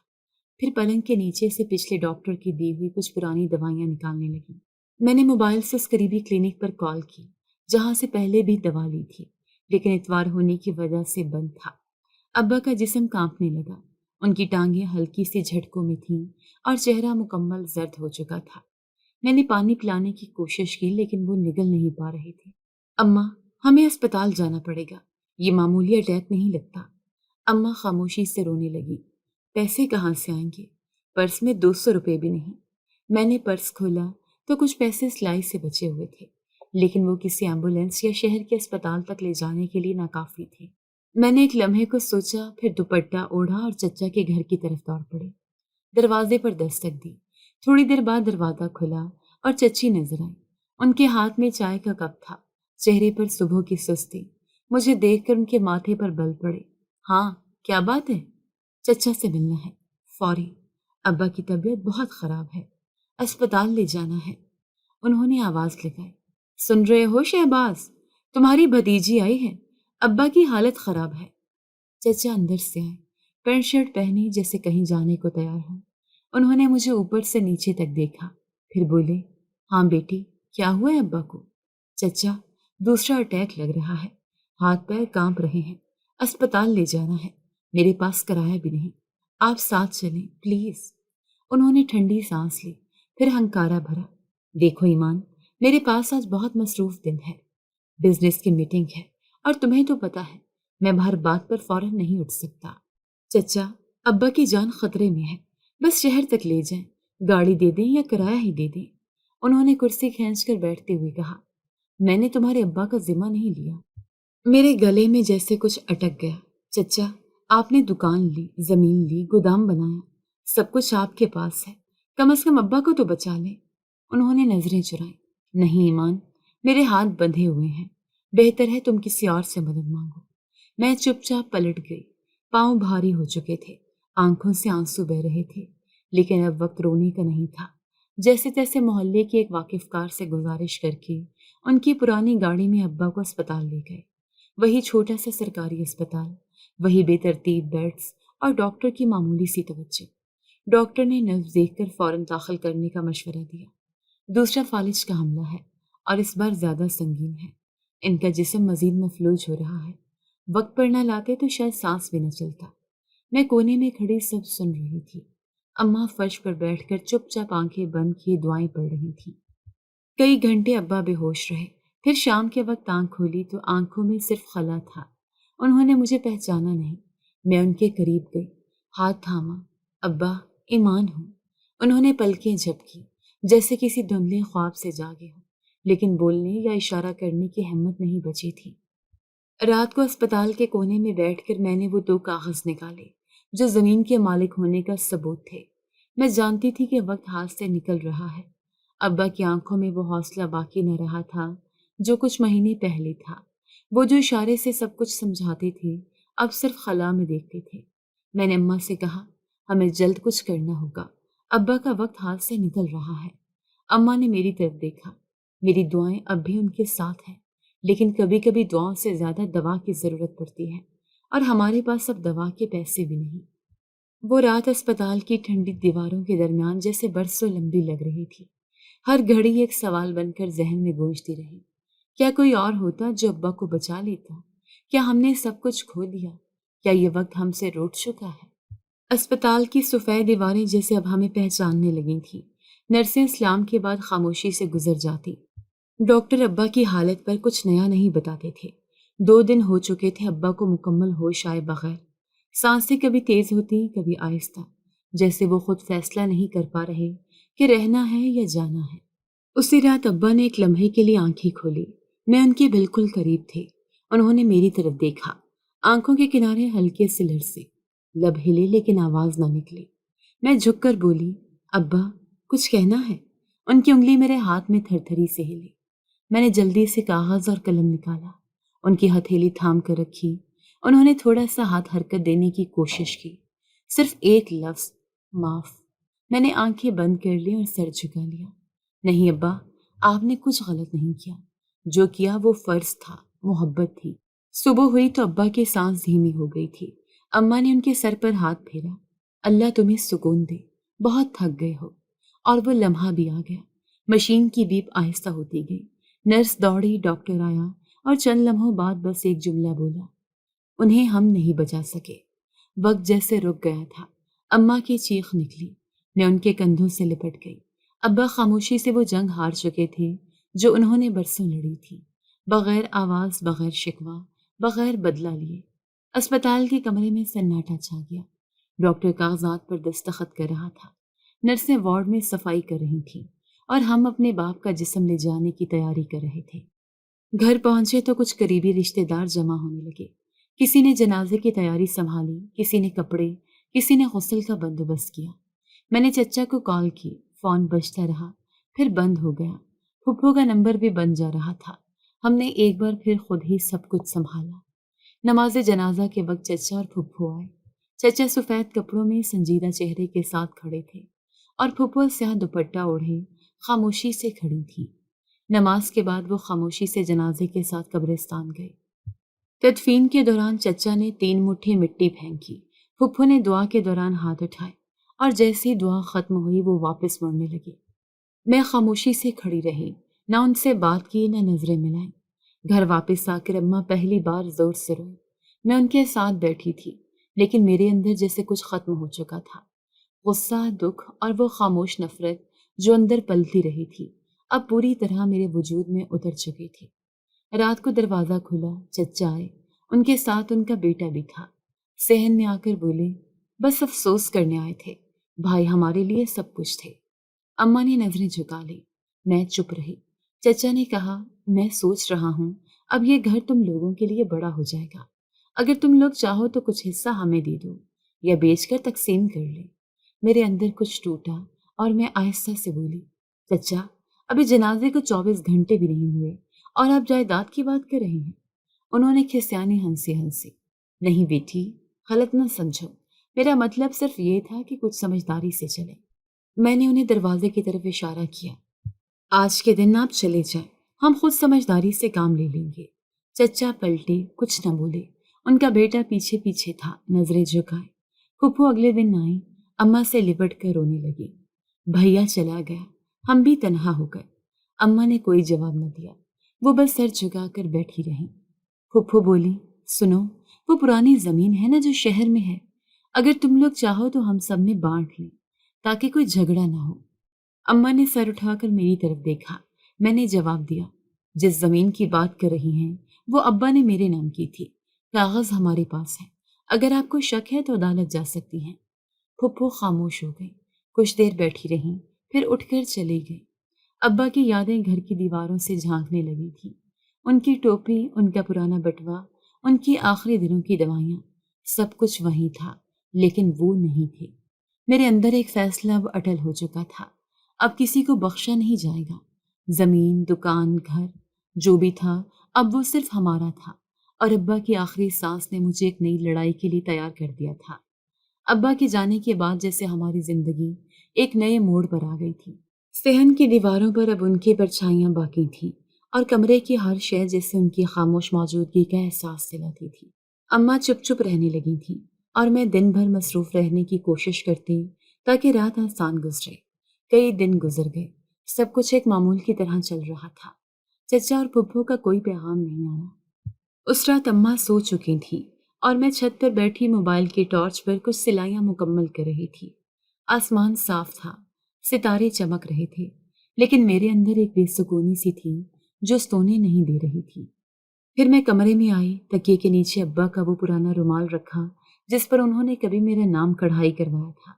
پھر پلنگ کے نیچے سے پچھلے ڈاکٹر کی دی ہوئی کچھ پرانی دوائیاں نکالنے لگی۔ میں نے موبائل سے اس قریبی کلینک پر کال کی جہاں سے پہلے بھی دوا لی تھی، لیکن اتوار ہونے کی وجہ سے بند تھا۔ ابا کا جسم کانپنے لگا، ان کی ٹانگیں ہلکی سی جھٹکوں میں تھیں اور چہرہ مکمل زرد ہو چکا تھا۔ میں نے پانی پلانے کی کوشش کی لیکن وہ نگل نہیں پا رہے تھے۔ اماں ہمیں اسپتال جانا پڑے گا، یہ معمولی اٹیک نہیں لگتا۔ اماں خاموشی سے رونے لگی۔ پیسے کہاں سے آئیں گے؟ پرس میں 200 روپے بھی نہیں۔ میں نے پرس کھولا تو کچھ پیسے سلائی سے بچے ہوئے تھے، لیکن وہ کسی ایمبولینس یا شہر کے اسپتال تک لے جانے کے لیے ناکافی تھے۔ میں نے ایک لمحے کو سوچا، پھر دوپٹہ اوڑھا اور چچا کے گھر کی طرف دوڑ پڑے۔ دروازے پر دستک دی۔ تھوڑی دیر بعد دروازہ کھلا اور چچی نظر آئی۔ ان کے ہاتھ میں چائے کا کپ تھا، چہرے پر صبح کی سستی۔ مجھے دیکھ کر ان کے ماتھے پر بل پڑے۔ ہاں کیا بات ہے؟ چچا سے ملنا ہے، فوری۔ ابا کی طبیعت بہت خراب ہے، اسپتال لے جانا ہے۔ انہوں نے آواز لگائی، سن رہے ہو شہباز، تمہاری بھتیجی آئی ہے، ابا کی حالت خراب ہے۔ چچا اندر سے آئے، پینٹ شرٹ پہنی جیسے کہیں جانے کو تیار ہوں۔ انہوں نے مجھے اوپر سے نیچے تک دیکھا، پھر بولے، ہاں بیٹی، کیا ہوا ہے ابا کو؟ چچا، دوسرا اٹیک لگ رہا ہے، ہاتھ پیر کانپ رہے ہیں، اسپتال لے جانا ہے، میرے پاس کرایہ بھی نہیں، آپ ساتھ چلیں پلیز۔ انہوں نے ٹھنڈی سانس لی، پھر ہنکارا بھرا، دیکھو ایمان، میرے پاس آج بہت مصروف دن ہے، بزنس کی میٹنگ ہے، اور تمہیں تو پتا ہے میں ہر بات پر فوراً نہیں اٹھ سکتا۔ چچا، ابا کی جان خطرے میں ہے، بس شہر تک لے جائیں، گاڑی دے دیں یا کرایہ ہی دے دیں۔ انہوں نے کرسی کھینچ کر بیٹھتے ہوئے کہا، میں نے تمہارے ابا کا ذمہ نہیں لیا۔ میرے گلے میں جیسے کچھ اٹک گیا۔ چچا، آپ نے دکان لی، زمین لی، گودام بنایا، سب کچھ آپ کے پاس ہے، کم از کم ابا کو تو بچا لیں۔ انہوں نے نظریں چرائیں۔ نہیں ایمان، میرے ہاتھ بندھے ہوئے ہیں، بہتر ہے تم کسی اور سے مدد مانگو۔ میں چپ چاپ پلٹ گئی، پاؤں بھاری ہو چکے تھے، آنکھوں سے آنسو بہ رہے تھے، لیکن اب وقت رونے کا نہیں تھا۔ جیسے تیسے محلے کی ایک واقف کار سے گزارش کر کے ان کی پرانی گاڑی میں ابا کو اسپتال لے گئے۔ وہی چھوٹا سا سرکاری اسپتال، وہی بے ترتیب بیڈز اور ڈاکٹر کی معمولی سی توجہ۔ ڈاکٹر نے نبض دیکھ کر فوراً داخل کرنے کا مشورہ دیا۔ دوسرا فالج کا حملہ ہے اور اس بار زیادہ سنگین ہے، ان کا جسم مزید مفلوج ہو رہا ہے، وقت پر نہ لاتے تو شاید سانس بھی نہ چلتا۔ میں کونے میں کھڑی سب سن رہی تھی۔ اماں فرش پر بیٹھ کر چپ چاپ آنکھیں بند کیے دعائیں پڑھ رہی تھیں۔ کئی گھنٹے ابا بے ہوش رہے، پھر شام کے وقت آنکھ کھولی تو آنکھوں میں صرف خلا تھا۔ انہوں نے مجھے پہچانا نہیں۔ میں ان کے قریب گئی، ہاتھ تھاما۔ ابا، ایمان ہوں۔ انہوں نے پلکیں جھپکی، جیسے کسی دھندلے خواب سے جاگے ہوں، لیکن بولنے یا اشارہ کرنے کی ہمت نہیں بچی تھی۔ رات کو اسپتال کے کونے میں بیٹھ کر میں نے وہ 2 کاغذ نکالے جو زمین کے مالک ہونے کا ثبوت تھے۔ میں جانتی تھی کہ وقت ہاتھ سے نکل رہا ہے۔ ابا کی آنکھوں میں وہ حوصلہ باقی نہ رہا تھا جو کچھ مہینے پہلے تھا۔ وہ جو اشارے سے سب کچھ سمجھاتے تھے اب صرف خلا میں دیکھتے تھے۔ میں نے اماں سے کہا، ہمیں جلد کچھ کرنا ہوگا، ابا کا وقت ہاتھ سے نکل رہا ہے۔ اماں نے میری طرف دیکھا۔ میری دعائیں اب بھی ان کے ساتھ ہیں، لیکن کبھی کبھی دعاؤں سے زیادہ دوا کی ضرورت پڑتی ہے، اور ہمارے پاس اب دوا کے پیسے بھی نہیں۔ وہ رات اسپتال کی ٹھنڈی دیواروں کے درمیان جیسے برسوں لمبی لگ رہی تھی، ہر گھڑی ایک سوال بن کر ذہن میں گونجتی رہی۔ کیا کوئی اور ہوتا جو ابا کو بچا لیتا؟ کیا ہم نے سب کچھ کھو دیا؟ کیا یہ وقت ہم سے روٹ چکا ہے؟ اسپتال کی سفید دیواریں جیسے اب ہمیں پہچاننے لگی تھیں۔ نرسیں اسلام کے بعد خاموشی سے گزر جاتی۔ ڈاکٹر ابا کی حالت پر کچھ نیا نہیں بتاتے تھے۔ 2 دن ہو چکے تھے ابا کو مکمل ہوش آئے بغیر۔ سانسیں کبھی تیز ہوتی، کبھی آہستہ، جیسے وہ خود فیصلہ نہیں کر پا رہے کہ رہنا ہے یا جانا ہے۔ اسی رات ابا نے ایک لمحے کے لیے آنکھیں کھولی۔ میں ان کے بالکل قریب تھی۔ انہوں نے میری طرف دیکھا، آنکھوں کے کنارے ہلکے سے لرزے، لب ہلے لیکن آواز نہ نکلی۔ میں جھک کر بولی، ابا، کچھ کہنا ہے؟ ان کی انگلی میرے ہاتھ میں تھر تھری سے ہلی۔ میں نے جلدی سے کاغذ اور قلم نکالا، ان کی ہتھیلی تھام کر رکھی۔ انہوں نے تھوڑا سا ہاتھ حرکت دینے کی کوشش کی، صرف ایک لفظ، معاف۔ میں نے آنکھیں بند کر لی اور سر جھکا لیا۔ نہیں ابا، آپ نے کچھ غلط نہیں کیا، جو کیا وہ فرض تھا، محبت تھی۔ صبح ہوئی تو ابا کی سانس دھیمی ہو گئی تھی۔ اماں نے ان کے سر پر ہاتھ پھیرا، اللہ تمہیں سکون دے، بہت تھک گئے ہو۔ اور وہ لمحہ بھی آ گیا۔ مشین کی بیپ آہستہ ہوتی گئی، نرس دوڑی، ڈاکٹر آیا اور چند لمحوں بعد بس ایک جملہ بولا، انہیں ہم نہیں بچا سکے۔ وقت جیسے رک گیا تھا۔ اماں کی چیخ نکلی، میں ان کے کندھوں سے لپٹ گئی۔ ابا خاموشی سے وہ جنگ ہار چکے تھے جو انہوں نے برسوں لڑی تھی، بغیر آواز، بغیر شکوہ، بغیر بدلہ لیے۔ اسپتال کے کمرے میں سناٹا چھا گیا۔ ڈاکٹر کاغذات پر دستخط کر رہا تھا، نرسیں وارڈ میں صفائی کر رہی تھیں، اور ہم اپنے باپ کا جسم لے جانے کی تیاری کر رہے تھے۔ گھر پہنچے تو کچھ قریبی رشتہ دار جمع ہونے لگے۔ کسی نے جنازے کی تیاری سنبھالی، کسی نے کپڑے، کسی نے غسل کا بندوبست کیا۔ میں نے چچا کو کال کی، فون بجتا رہا، پھر بند ہو گیا۔ پھپھو کا نمبر بھی بند جا رہا تھا۔ ہم نے ایک بار پھر خود ہی سب کچھ سنبھالا۔ نماز جنازہ کے وقت چچا اور پھپھو آئے۔ چچا سفید کپڑوں میں سنجیدہ چہرے کے ساتھ کھڑے تھے، اور پھپھو سیاہ دوپٹہ اوڑھے خاموشی سے کھڑی تھی۔ نماز کے بعد وہ خاموشی سے جنازے کے ساتھ قبرستان گئے۔ تدفین کے دوران چچا نے 3 مٹھی مٹی پھینکی، پھپھو نے دعا کے دوران ہاتھ اٹھائے، اور جیسے ہی دعا ختم ہوئی وہ واپس مڑنے لگے۔ میں خاموشی سے کھڑی رہی، نہ ان سے بات کی، نہ نظریں ملائیں۔ گھر واپس آ کر اماں پہلی بار زور سے روئی۔ میں ان کے ساتھ بیٹھی تھی، لیکن میرے اندر جیسے کچھ ختم ہو چکا تھا۔ غصہ، دکھ اور وہ خاموش نفرت جو اندر پلتی رہی تھی اب پوری طرح میرے وجود میں اتر چکی تھی۔ رات کو دروازہ کھلا، چچا آئے، ان کے ساتھ ان کا بیٹا بھی تھا۔ صحن میں آ کر بولے، بس افسوس کرنے آئے تھے، بھائی ہمارے لیے سب کچھ تھے۔ اماں نے نظریں جھکا لی، میں چپ رہی۔ چچا نے کہا، میں سوچ رہا ہوں اب یہ گھر تم لوگوں کے لیے بڑا ہو جائے گا، اگر تم لوگ چاہو تو کچھ حصہ ہمیں دے دو یا بیچ کر تقسیم کر لے۔ میرے اندر کچھ ٹوٹا اور میں آہستہ سے بولی، چچا ابھی جنازے کو 24 گھنٹے بھی نہیں ہوئے اور آپ جائیداد کی بات کر رہے ہیں۔ انہوں نے کھسیانی ہنسی۔ نہیں بیٹی، غلط نہ سمجھو، میرا مطلب صرف یہ تھا کہ کچھ سمجھداری سے چلے۔ میں نے انہیں دروازے کی طرف اشارہ کیا۔ آج کے دن آپ چلے جائیں، ہم خود سمجھداری سے کام لے لیں گے۔ چچا پلٹے، کچھ نہ بولے۔ ان کا بیٹا پیچھے پیچھے تھا، نظریں جھکائے۔ پھپھو اگلے دن آئی، اماں سے لپٹ کر رونے لگی۔ بھیا چلا گیا، ہم بھی تنہا ہو گئے۔ اماں نے کوئی جواب نہ دیا، وہ بس سر جھکا کر بیٹھی رہیں۔ پھپھو بولی، سنو، وہ پرانی زمین ہے نا جو شہر میں ہے، اگر تم لوگ چاہو تو ہم سب میں بانٹ لیں تاکہ کوئی جھگڑا نہ ہو۔ اماں نے سر اٹھا کر میری طرف دیکھا۔ میں نے جواب دیا، جس زمین کی بات کر رہی ہیں وہ ابا نے میرے نام کی تھی، کاغذ ہمارے پاس ہے، اگر آپ کو شک ہے تو عدالت جا سکتی ہیں۔ پھپھو خاموش ہو گئی، کچھ دیر بیٹھی رہیں، پھر اٹھ کر چلی گئی۔ ابا کی یادیں گھر کی دیواروں سے جھانکنے لگی تھیں، ان کی ٹوپی، ان کا پرانا بٹوا، ان کی آخری دنوں کی دوائیاں، سب کچھ وہیں تھا، لیکن وہ نہیں تھے۔ میرے اندر ایک فیصلہ اب اٹل ہو چکا تھا، اب کسی کو بخشا نہیں جائے گا۔ زمین، دکان، گھر، جو بھی تھا اب وہ صرف ہمارا تھا، اور ابا کی آخری سانس نے مجھے ایک نئی لڑائی کے لیے تیار کر دیا تھا۔ ابا کے جانے کے بعد جیسے ہماری زندگی ایک نئے موڑ پر آ گئی تھی۔ صحن کی دیواروں پر اب ان کی پرچھائیاں باقی تھیں، اور کمرے کی ہر شے جیسے ان کی خاموش موجودگی کا احساس دلاتی تھی۔ اماں چپ چپ رہنے لگی تھیں، اور میں دن بھر مصروف رہنے کی کوشش کرتی تاکہ رات آسان گزرے۔ کئی دن گزر گئے، سب کچھ ایک معمول کی طرح چل رہا تھا۔ چچا اور پھپھو کا کوئی پیغام نہیں آیا۔ اس رات اماں سو چکی تھیں، اور میں چھت پر بیٹھی موبائل کی ٹارچ پر کچھ سلائیاں مکمل کر رہی تھی۔ آسمان صاف تھا، ستارے چمک رہے تھے، لیکن میرے اندر ایک بے سکونی سی تھی جو سونے نہیں دے رہی تھی۔ پھر میں کمرے میں آئی، تکیے کے نیچے ابا کا وہ پرانا رومال رکھا جس پر انہوں نے کبھی میرا نام کڑھائی کروایا تھا۔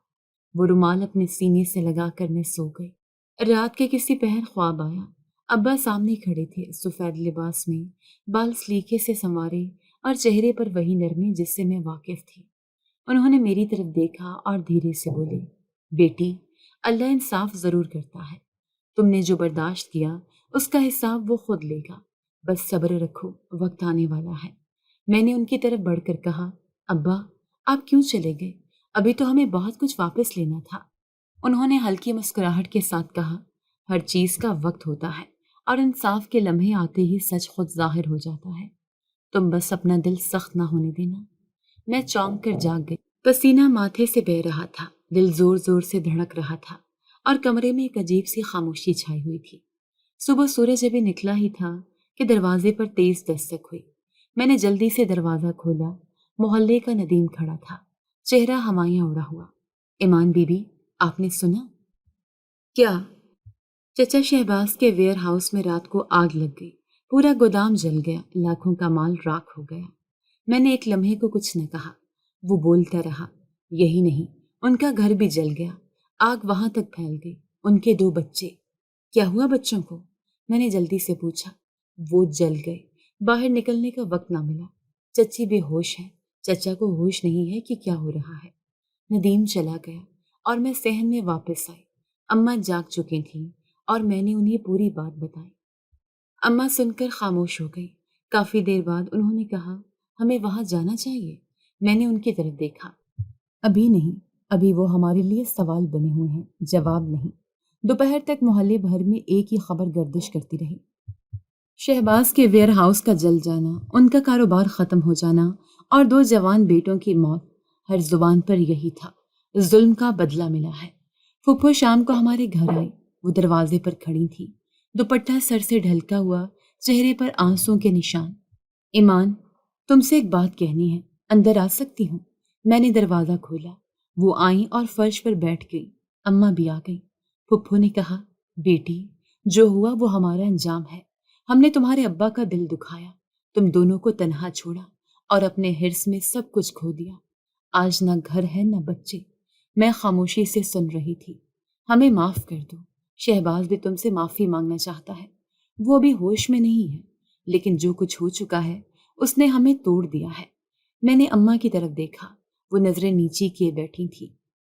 وہ رومال اپنے سینے سے لگا کر میں سو گئی۔ رات کے کسی پہر خواب آیا، ابا سامنے کھڑے تھے، سفید لباس میں، بال سلیقے سے سنوارے اور چہرے پر وہی نرمی جس سے میں واقف تھی۔ انہوں نے میری طرف دیکھا اور دھیرے سے بولے، بیٹی، اللہ انصاف ضرور کرتا ہے، تم نے جو برداشت کیا اس کا حساب وہ خود لے گا، بس صبر رکھو، وقت آنے والا ہے۔ میں نے ان کی طرف بڑھ کر کہا، ابا آپ کیوں چلے گئے؟ ابھی تو ہمیں بہت کچھ واپس لینا تھا۔ انہوں نے ہلکی مسکراہٹ کے ساتھ کہا، ہر چیز کا وقت ہوتا ہے، اور انصاف کے لمحے آتے ہی سچ خود ظاہر ہو جاتا ہے، تم بس اپنا دل سخت نہ ہونے دینا۔ میں چونک کر جاگ گئی، پسینہ ماتھے سے بہہ رہا تھا، دل زور زور سے دھڑک رہا تھا، اور کمرے میں ایک عجیب سی خاموشی چھائی ہوئی تھی۔ صبح سورج ابھی نکلا ہی تھا کہ دروازے پر تیز دستک ہوئی۔ میں نے جلدی سے دروازہ کھولا، محلے کا ندیم کھڑا تھا، چہرہ ہوائیاں اڑا ہوا۔ ایمان بی بی، آپ نے سنا؟ کیا؟ چچا شہباز کے ویئر ہاؤس میں رات کو آگ لگ گئی، پورا گودام جل گیا، لاکھوں کا مال راکھ ہو گیا۔ میں نے ایک لمحے کو کچھ نہ کہا، وہ بولتا رہا، یہی نہیں، ان کا گھر بھی جل گیا، آگ وہاں تک پھیل گئی، ان کے 2 بچے۔ کیا ہوا بچوں کو؟ میں نے جلدی سے پوچھا۔ وہ جل گئے، باہر نکلنے کا وقت نہ ملا، چچی بے ہوش ہے، چچا کو ہوش نہیں ہے کہ کیا ہو رہا ہے۔ ندیم چلا گیا اور میں صحن میں واپس آئی۔ اماں جاگ چکی تھیں اور میں نے انہیں پوری بات بتائی۔ اماں سن کر خاموش ہو گئی۔ کافی دیر بعد انہوں نے کہا، ہمیں وہاں جانا چاہیے۔ میں نے ان کی طرف دیکھا۔ ابھی نہیں، ابھی وہ ہمارے لیے سوال بنے ہوئے ہیں، جواب نہیں۔ دوپہر تک محلے بھر میں ایک ہی خبر گردش کرتی رہی، شہباز کے ویئر ہاؤس کا جل جانا، ان کا کاروبار ختم ہو جانا، اور 2 جوان بیٹوں کی موت۔ ہر زبان پر یہی تھا، ظلم کا بدلہ ملا ہے۔ پھپھو شام کو ہمارے گھر آئی، وہ دروازے پر کھڑی تھی، دوپٹہ سر سے ڈھلکا ہوا، چہرے پر آنسوں کے نشان۔ ایمان، تم سے ایک بات کہنی ہے، اندر آ سکتی ہوں؟ میں نے دروازہ کھولا۔ وہ آئیں اور فرش پر بیٹھ گئی۔ اماں بھی آ گئی۔ پھپھو نے کہا، بیٹی، جو ہوا وہ ہمارا انجام ہے۔ ہم نے تمہارے ابا کا دل دکھایا، تم دونوں کو تنہا چھوڑا اور اپنے حرص میں سب کچھ کھو دیا۔ آج نہ گھر ہے نہ بچے۔ میں خاموشی سے سن رہی تھی۔ ہمیں معاف کر دو، شہباز بھی تم سے معافی مانگنا چاہتا ہے۔ وہ بھی ہوش میں نہیں ہے، لیکن جو کچھ ہو چکا ہے اس نے ہمیں توڑ دیا ہے۔ میں نے اماں کی طرف دیکھا، وہ نظریں نیچی کیے بیٹھی تھی۔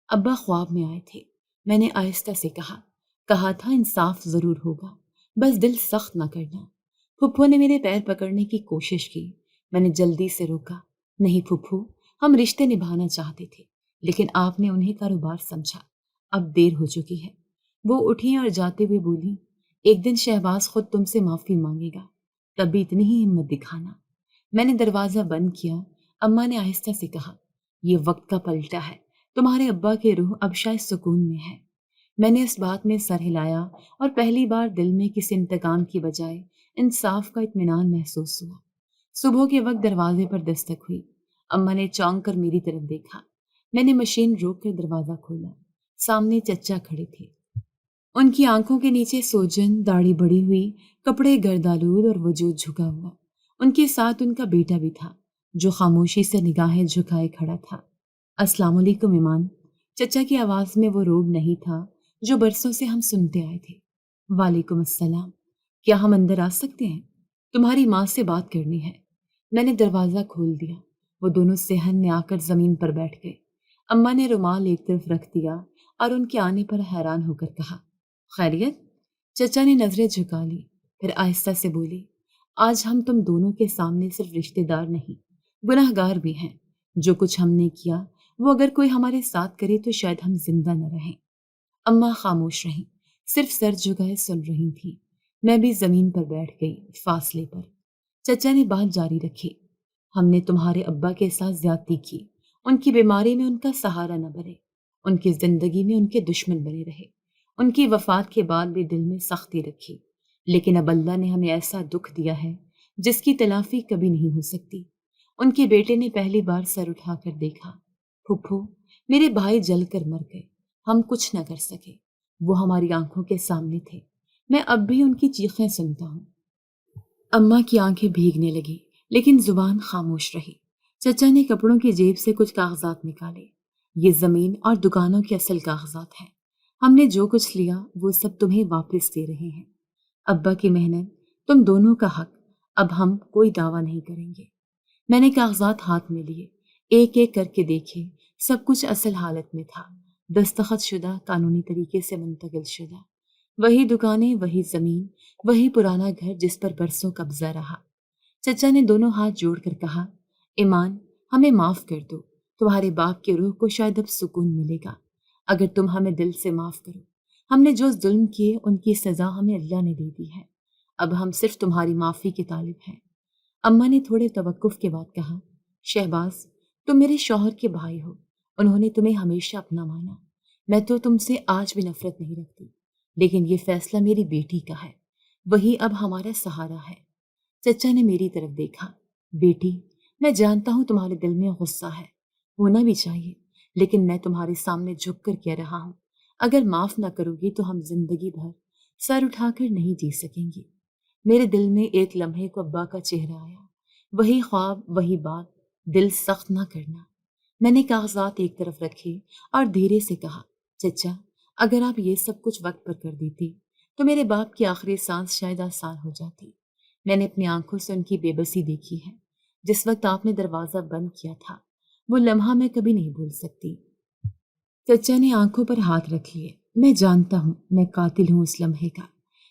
ابا خواب میں آئے تھے۔ میں نے آہستہ سے کہا تھا انصاف ضرور ہوگا، بس دل سخت نہ کرنا۔ پھپھو نے میرے پیر پکڑنے کی کوشش کی۔ میں نے جلدی سے روکا، نہیں پھپھو، ہم رشتے نبھانا چاہتے تھے، لیکن آپ نے انہیں کاروبار سمجھا۔ اب دیر ہو چکی ہے۔ وہ اٹھی اور جاتے ہوئے بولی، ایک دن شہباز خود تم سے معافی مانگے گا، تب بھی اتنی ہی ہمت دکھانا۔ میں نے دروازہ بند کیا۔ اماں نے آہستہ سے کہا، یہ وقت کا پلٹا ہے، تمہارے ابا کی روح اب شاید سکون میں ہے۔ میں نے اس بات میں سر ہلایا اور پہلی بار دل میں کسی انتقام کی بجائے انصاف کا اطمینان محسوس ہوا۔ صبح کے وقت دروازے پر دستک ہوئی۔ اماں نے چونک کر میری طرف دیکھا۔ میں نے مشین روک کر دروازہ کھولا۔ سامنے چچا کھڑے تھے۔ ان کی آنکھوں کے نیچے سوجن، داڑھی بڑی ہوئی، کپڑے گردآلود اور وجود جھکا ہوا۔ ان کے ساتھ ان کا بیٹا بھی تھا، جو خاموشی سے نگاہیں جھکائے کھڑا تھا۔ السلام علیکم ایمان۔ چچا کی آواز میں وہ روب نہیں تھا جو برسوں سے ہم سنتے آئے تھے۔ وعلیکم السلام۔ کیا ہم اندر آ سکتے ہیں؟ تمہاری ماں سے بات کرنی ہے۔ میں نے دروازہ کھول دیا۔ وہ دونوں صحن میں آ کر زمین پر بیٹھ گئے۔ اماں نے رومال ایک طرف رکھ دیا اور ان کے آنے پر حیران ہو کر کہا، خیریت؟ چچا نے نظریں جھکا لی، پھر آہستہ سے بولی، آج ہم تم دونوں کے سامنے صرف رشتے دار نہیں، گناہ گار بھی ہیں۔ جو کچھ ہم نے کیا وہ اگر کوئی ہمارے ساتھ کرے تو شاید ہم زندہ نہ رہیں۔ اماں خاموش رہیں، صرف سر جھکائے سن رہی تھی۔ میں بھی زمین پر بیٹھ گئی، فاصلے پر۔ چچا نے بات جاری رکھی، ہم نے تمہارے ابا کے ساتھ زیادتی کی، ان کی بیماری میں ان کا سہارا نہ بنے، ان کی زندگی میں ان کے دشمن بنے رہے، ان کی وفات کے بعد بھی دل میں سختی رکھی، لیکن اب اللہ نے ہمیں ایسا دکھ دیا ہے جس کی تلافی کبھی نہیں ہو سکتی۔ ان کے بیٹے نے پہلی بار سر اٹھا کر دیکھا۔ پھپھو، میرے بھائی جل کر مر گئے، ہم کچھ نہ کر سکے، وہ ہماری آنکھوں کے سامنے تھے، میں اب بھی ان کی چیخیں سنتا ہوں۔ اماں کی آنکھیں بھیگنے لگی، لیکن زبان خاموش رہی۔ چچا نے کپڑوں کی جیب سے کچھ کاغذات نکالے۔ یہ زمین اور دکانوں کے اصل کاغذات ہیں، ہم نے جو کچھ لیا وہ سب تمہیں واپس دے رہے ہیں۔ ابا کی محنت، تم دونوں کا حق، اب ہم کوئی دعویٰ نہیں کریں گے۔ میں نے کاغذات ہاتھ میں لیے، ایک ایک کر کے دیکھے، سب کچھ اصل حالت میں تھا، دستخط شدہ، قانونی طریقے سے منتقل شدہ۔ وہی دکانیں، وہی زمین، وہی پرانا گھر جس پر برسوں قبضہ رہا۔ چچا نے دونوں ہاتھ جوڑ کر کہا، ایمان، ہمیں معاف کر دو، تمہارے باپ کی روح کو شاید اب سکون ملے گا اگر تم ہمیں دل سے معاف کرو۔ ہم نے جو ظلم کیے ان کی سزا ہمیں اللہ نے دے دی ہے، اب ہم صرف تمہاری معافی کے طالب ہیں۔ اماں نے تھوڑے توقف کے بعد کہا، شہباز، تم میرے شوہر کے بھائی ہو، انہوں نے تمہیں ہمیشہ اپنا مانا، میں تو تم سے آج بھی نفرت نہیں رکھتی، لیکن یہ فیصلہ میری بیٹی کا ہے، وہی اب ہمارا سہارا ہے۔ چچا نے میری طرف دیکھا، بیٹی، میں جانتا ہوں تمہارے دل میں غصہ ہے، ہونا بھی چاہیے، لیکن میں تمہارے سامنے جھک کر کہہ رہا ہوں، اگر معاف نہ کرو گی تو ہم زندگی بھر سر اٹھا کر نہیں جی سکیں گے۔ میرے دل میں ایک لمحے کو ابا کا چہرہ آیا، وہی خواب، وہی بات، دل سخت نہ کرنا۔ میں نے کاغذات ایک طرف رکھے اور دھیرے سے کہا، چچا، اگر آپ یہ سب کچھ وقت پر کر دیتی تو میرے باپ کی آخری سانس شاید آسان ہو جاتی۔ میں نے اپنی آنکھوں سے ان کی بے بسی دیکھی ہے، جس وقت آپ نے دروازہ بند کیا تھا، وہ لمحہ میں کبھی نہیں بھول سکتی۔ چچا نے آنکھوں پر ہاتھ رکھ لیے، میں جانتا ہوں میں قاتل ہوں اس لمحے کا۔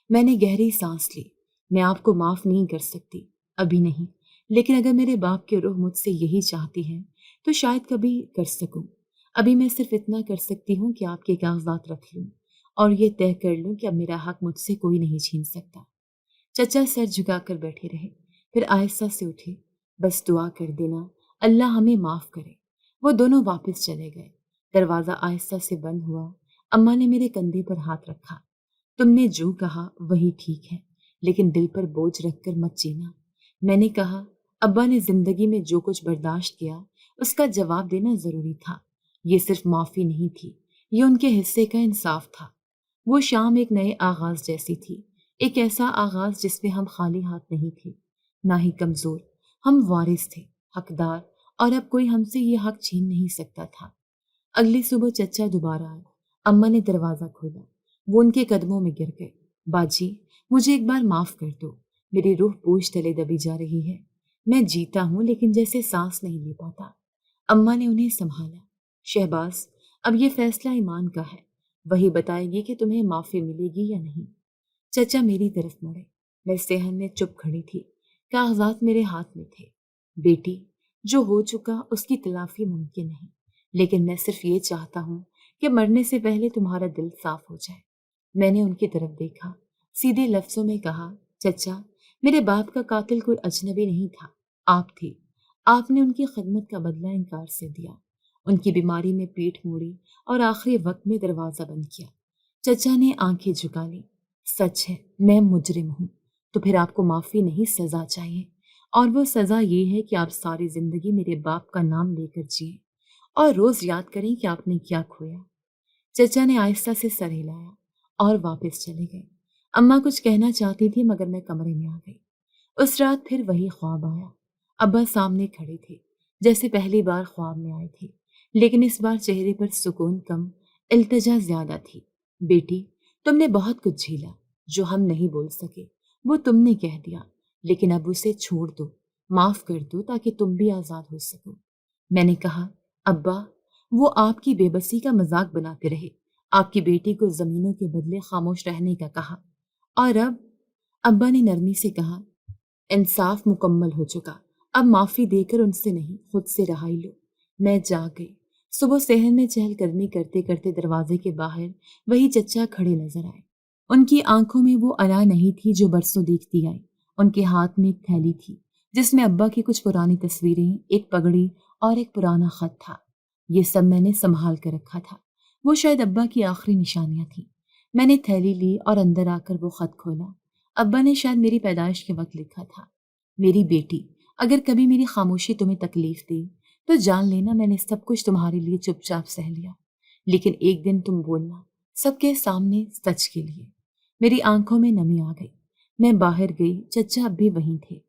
میں نے گہری سانس لی، میں آپ کو معاف نہیں کر سکتی، ابھی نہیں، لیکن اگر میرے باپ کی روح مجھ سے یہی چاہتی ہے تو شاید کبھی کر سکوں۔ ابھی میں صرف اتنا کر سکتی ہوں کہ آپ کے کاغذات رکھ لوں اور یہ طے کر لوں کہ اب میرا حق مجھ سے کوئی نہیں چھین سکتا۔ چچا سر جھکا کر بیٹھے رہے، پھر آہستہ سے اٹھے، بس دعا کر دینا اللہ ہمیں معاف کرے۔ وہ دونوں واپس چلے گئے۔ دروازہ آہستہ سے بند ہوا۔ اماں نے میرے کندھے پر ہاتھ رکھا، تم نے جو کہا وہی ٹھیک ہے، لیکن دل پر بوجھ رکھ کر مت جینا۔ میں نے کہا، ابا نے زندگی میں جو کچھ برداشت کیا اس کا جواب دینا ضروری تھا۔ یہ صرف معافی نہیں تھی، یہ ان کے حصے کا انصاف تھا۔ وہ شام ایک نئے آغاز جیسی تھی، ایک ایسا آغاز جس میں ہم خالی ہاتھ نہیں تھے، نہ ہی کمزور۔ ہم وارث تھے، حقدار، اور اب کوئی ہم سے یہ حق چھین نہیں سکتا تھا۔ اگلی صبح چچا دوبارہ آئے۔ اماں نے دروازہ کھولا۔ وہ ان کے قدموں میں گر گئے۔ باجی، مجھے ایک بار معاف کر دو، میری روح پوچھ تلے دبی جا رہی ہے۔ میں جیتا ہوں لیکن جیسے سانس نہیں لے پاتا۔ اماں نے انہیں سنبھالا۔ شہباز، اب یہ فیصلہ ایمان کا ہے، وہی بتائے گی کہ تمہیں معافی ملے گی یا نہیں۔ چچا میری طرف مڑے۔ میں صحن میں چپ کھڑی تھی، کاغذات میرے ہاتھ میں تھے۔ بیٹی، جو ہو چکا اس کی تلافی ممکن نہیں، لیکن میں صرف یہ چاہتا ہوں کہ مرنے سے پہلے تمہارا دل صاف ہو جائے۔ میں نے ان کی طرف دیکھا، سیدھے لفظوں میں کہا، چچا، میرے باپ کا قاتل کوئی اجنبی نہیں تھا، آپ تھی۔ آپ نے ان کی خدمت کا بدلہ انکار سے دیا، ان کی بیماری میں پیٹھ موڑی اور آخری وقت میں دروازہ بند کیا۔ چچا نے آنکھیں جھکا لی۔ سچ ہے، میں مجرم ہوں، تو پھر آپ کو معافی نہیں سزا چاہیے، اور وہ سزا یہ ہے کہ آپ ساری زندگی میرے باپ کا نام لے کر جئیں اور روز یاد کریں کہ آپ نے کیا کھویا۔ چچا نے آہستہ سے سر ہلایا اور واپس چلے گئے۔ اماں کچھ کہنا چاہتی تھی مگر میں کمرے میں آ گئی۔ اس رات پھر وہی خواب آیا۔ ابا سامنے کھڑے تھے، جیسے پہلی بار خواب میں آئے تھے، لیکن اس بار چہرے پر سکون کم، التجا زیادہ تھی۔ بیٹی، تم نے بہت کچھ جھیلا، جو ہم نہیں بول سکے وہ تم نے کہہ دیا، لیکن اب اسے چھوڑ دو، معاف کر دو تاکہ تم بھی آزاد ہو سکو۔ میں نے کہا، ابا، وہ آپ کی بے بسی کا مذاق بناتے رہے، آپ کی بیٹی کو زمینوں کے بدلے خاموش رہنے کا کہا، اور اب؟ ابا نے نرمی سے کہا، انصاف مکمل ہو چکا، اب معافی دے کر ان سے نہیں، خود سے رہائی لو۔ میں جاگ گئی۔ صبح صحن میں چہل قدمی کرتے کرتے دروازے کے باہر وہی چچا کھڑے نظر آئے۔ ان کی آنکھوں میں وہ انا نہیں تھی جو برسوں دیکھتی آئی۔ ان کے ہاتھ میں ایک تھیلی تھی جس میں ابا کی کچھ پرانی تصویریں، ایک پگڑی اور ایک پرانا خط تھا۔ یہ سب میں نے سنبھال کر رکھا تھا، وہ شاید ابا کی آخری نشانیاں تھیں۔ میں نے تھیلی لی اور اندر آ کر وہ خط کھولا۔ ابا نے شاید میری پیدائش کے وقت لکھا تھا، میری بیٹی، اگر کبھی میری خاموشی تمہیں تکلیف دی تو جان لینا میں نے سب کچھ تمہارے لیے چپ چاپ سہ لیا، لیکن ایک دن تم بولنا، سب کے سامنے، سچ کے لیے۔ میری آنکھوں میں نمی آ گئی۔ میں باہر گئی، چچا اب بھی وہیں تھے۔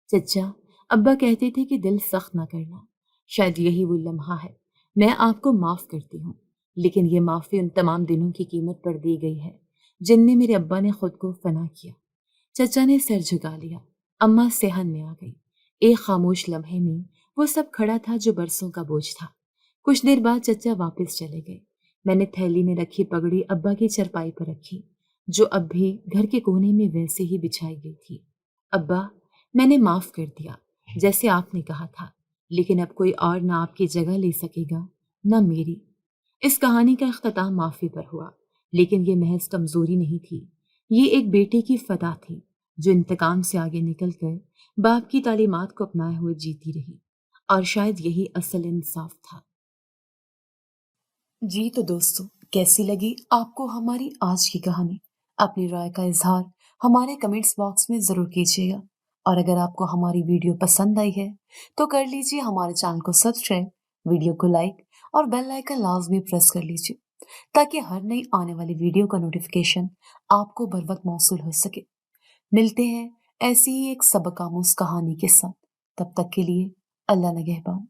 چچا، ابا کہتے تھے کہ دل سخت نہ کرنا، شاید یہی وہ لمحہ ہے۔ میں آپ کو معاف کرتی ہوں، لیکن یہ معافی ان تمام دنوں کی قیمت پر دی گئی ہے جن میں میرے ابا نے خود کو فنا کیا۔ چچا نے سر جھکا لیا۔ اماں صحن میں آ گئی۔ ایک خاموش لمحے میں وہ سب کھڑا تھا جو برسوں کا بوجھ تھا۔ کچھ دیر بعد چچا واپس چلے گئے۔ میں نے تھیلی میں رکھی پگڑی ابا کی چرپائی پر رکھی، جو اب بھی گھر کے کونے میں ویسے ہی بچھائی گئی تھی۔ ابا، میں نے معاف کر دیا، جیسے آپ نے کہا تھا، لیکن اب کوئی اور نہ آپ کی جگہ لے سکے گا، نہ میری۔ اس کہانی کا اختتام معافی پر ہوا، لیکن یہ محض کمزوری نہیں تھی، یہ ایک بیٹے کی فتح تھی جو انتقام سے آگے نکل کر باپ کی تعلیمات کو اپنائے ہوئے جیتی رہی، اور شاید یہی اصل انصاف تھا۔ جی تو دوستو، کیسی لگی آپ کو ہماری آج کی کہانی؟ اپنی رائے کا اظہار ہمارے کمنٹس باکس میں ضرور کیجیے گا، اور اگر آپ کو ہماری ویڈیو پسند آئی ہے تو کر لیجیے ہمارے چینل کو سبسکرائب، ویڈیو کو لائک اور بیل آئیکن لازمی پریس کر لیجیے تاکہ ہر نئی آنے والی ویڈیو کا نوٹیفیکیشن آپ کو بر وقت موصول ہو سکے۔ ملتے ہیں ایسی ہی ایک سبق آموز کہانی کے ساتھ، تب تک کے لیے اللہ نگہبان۔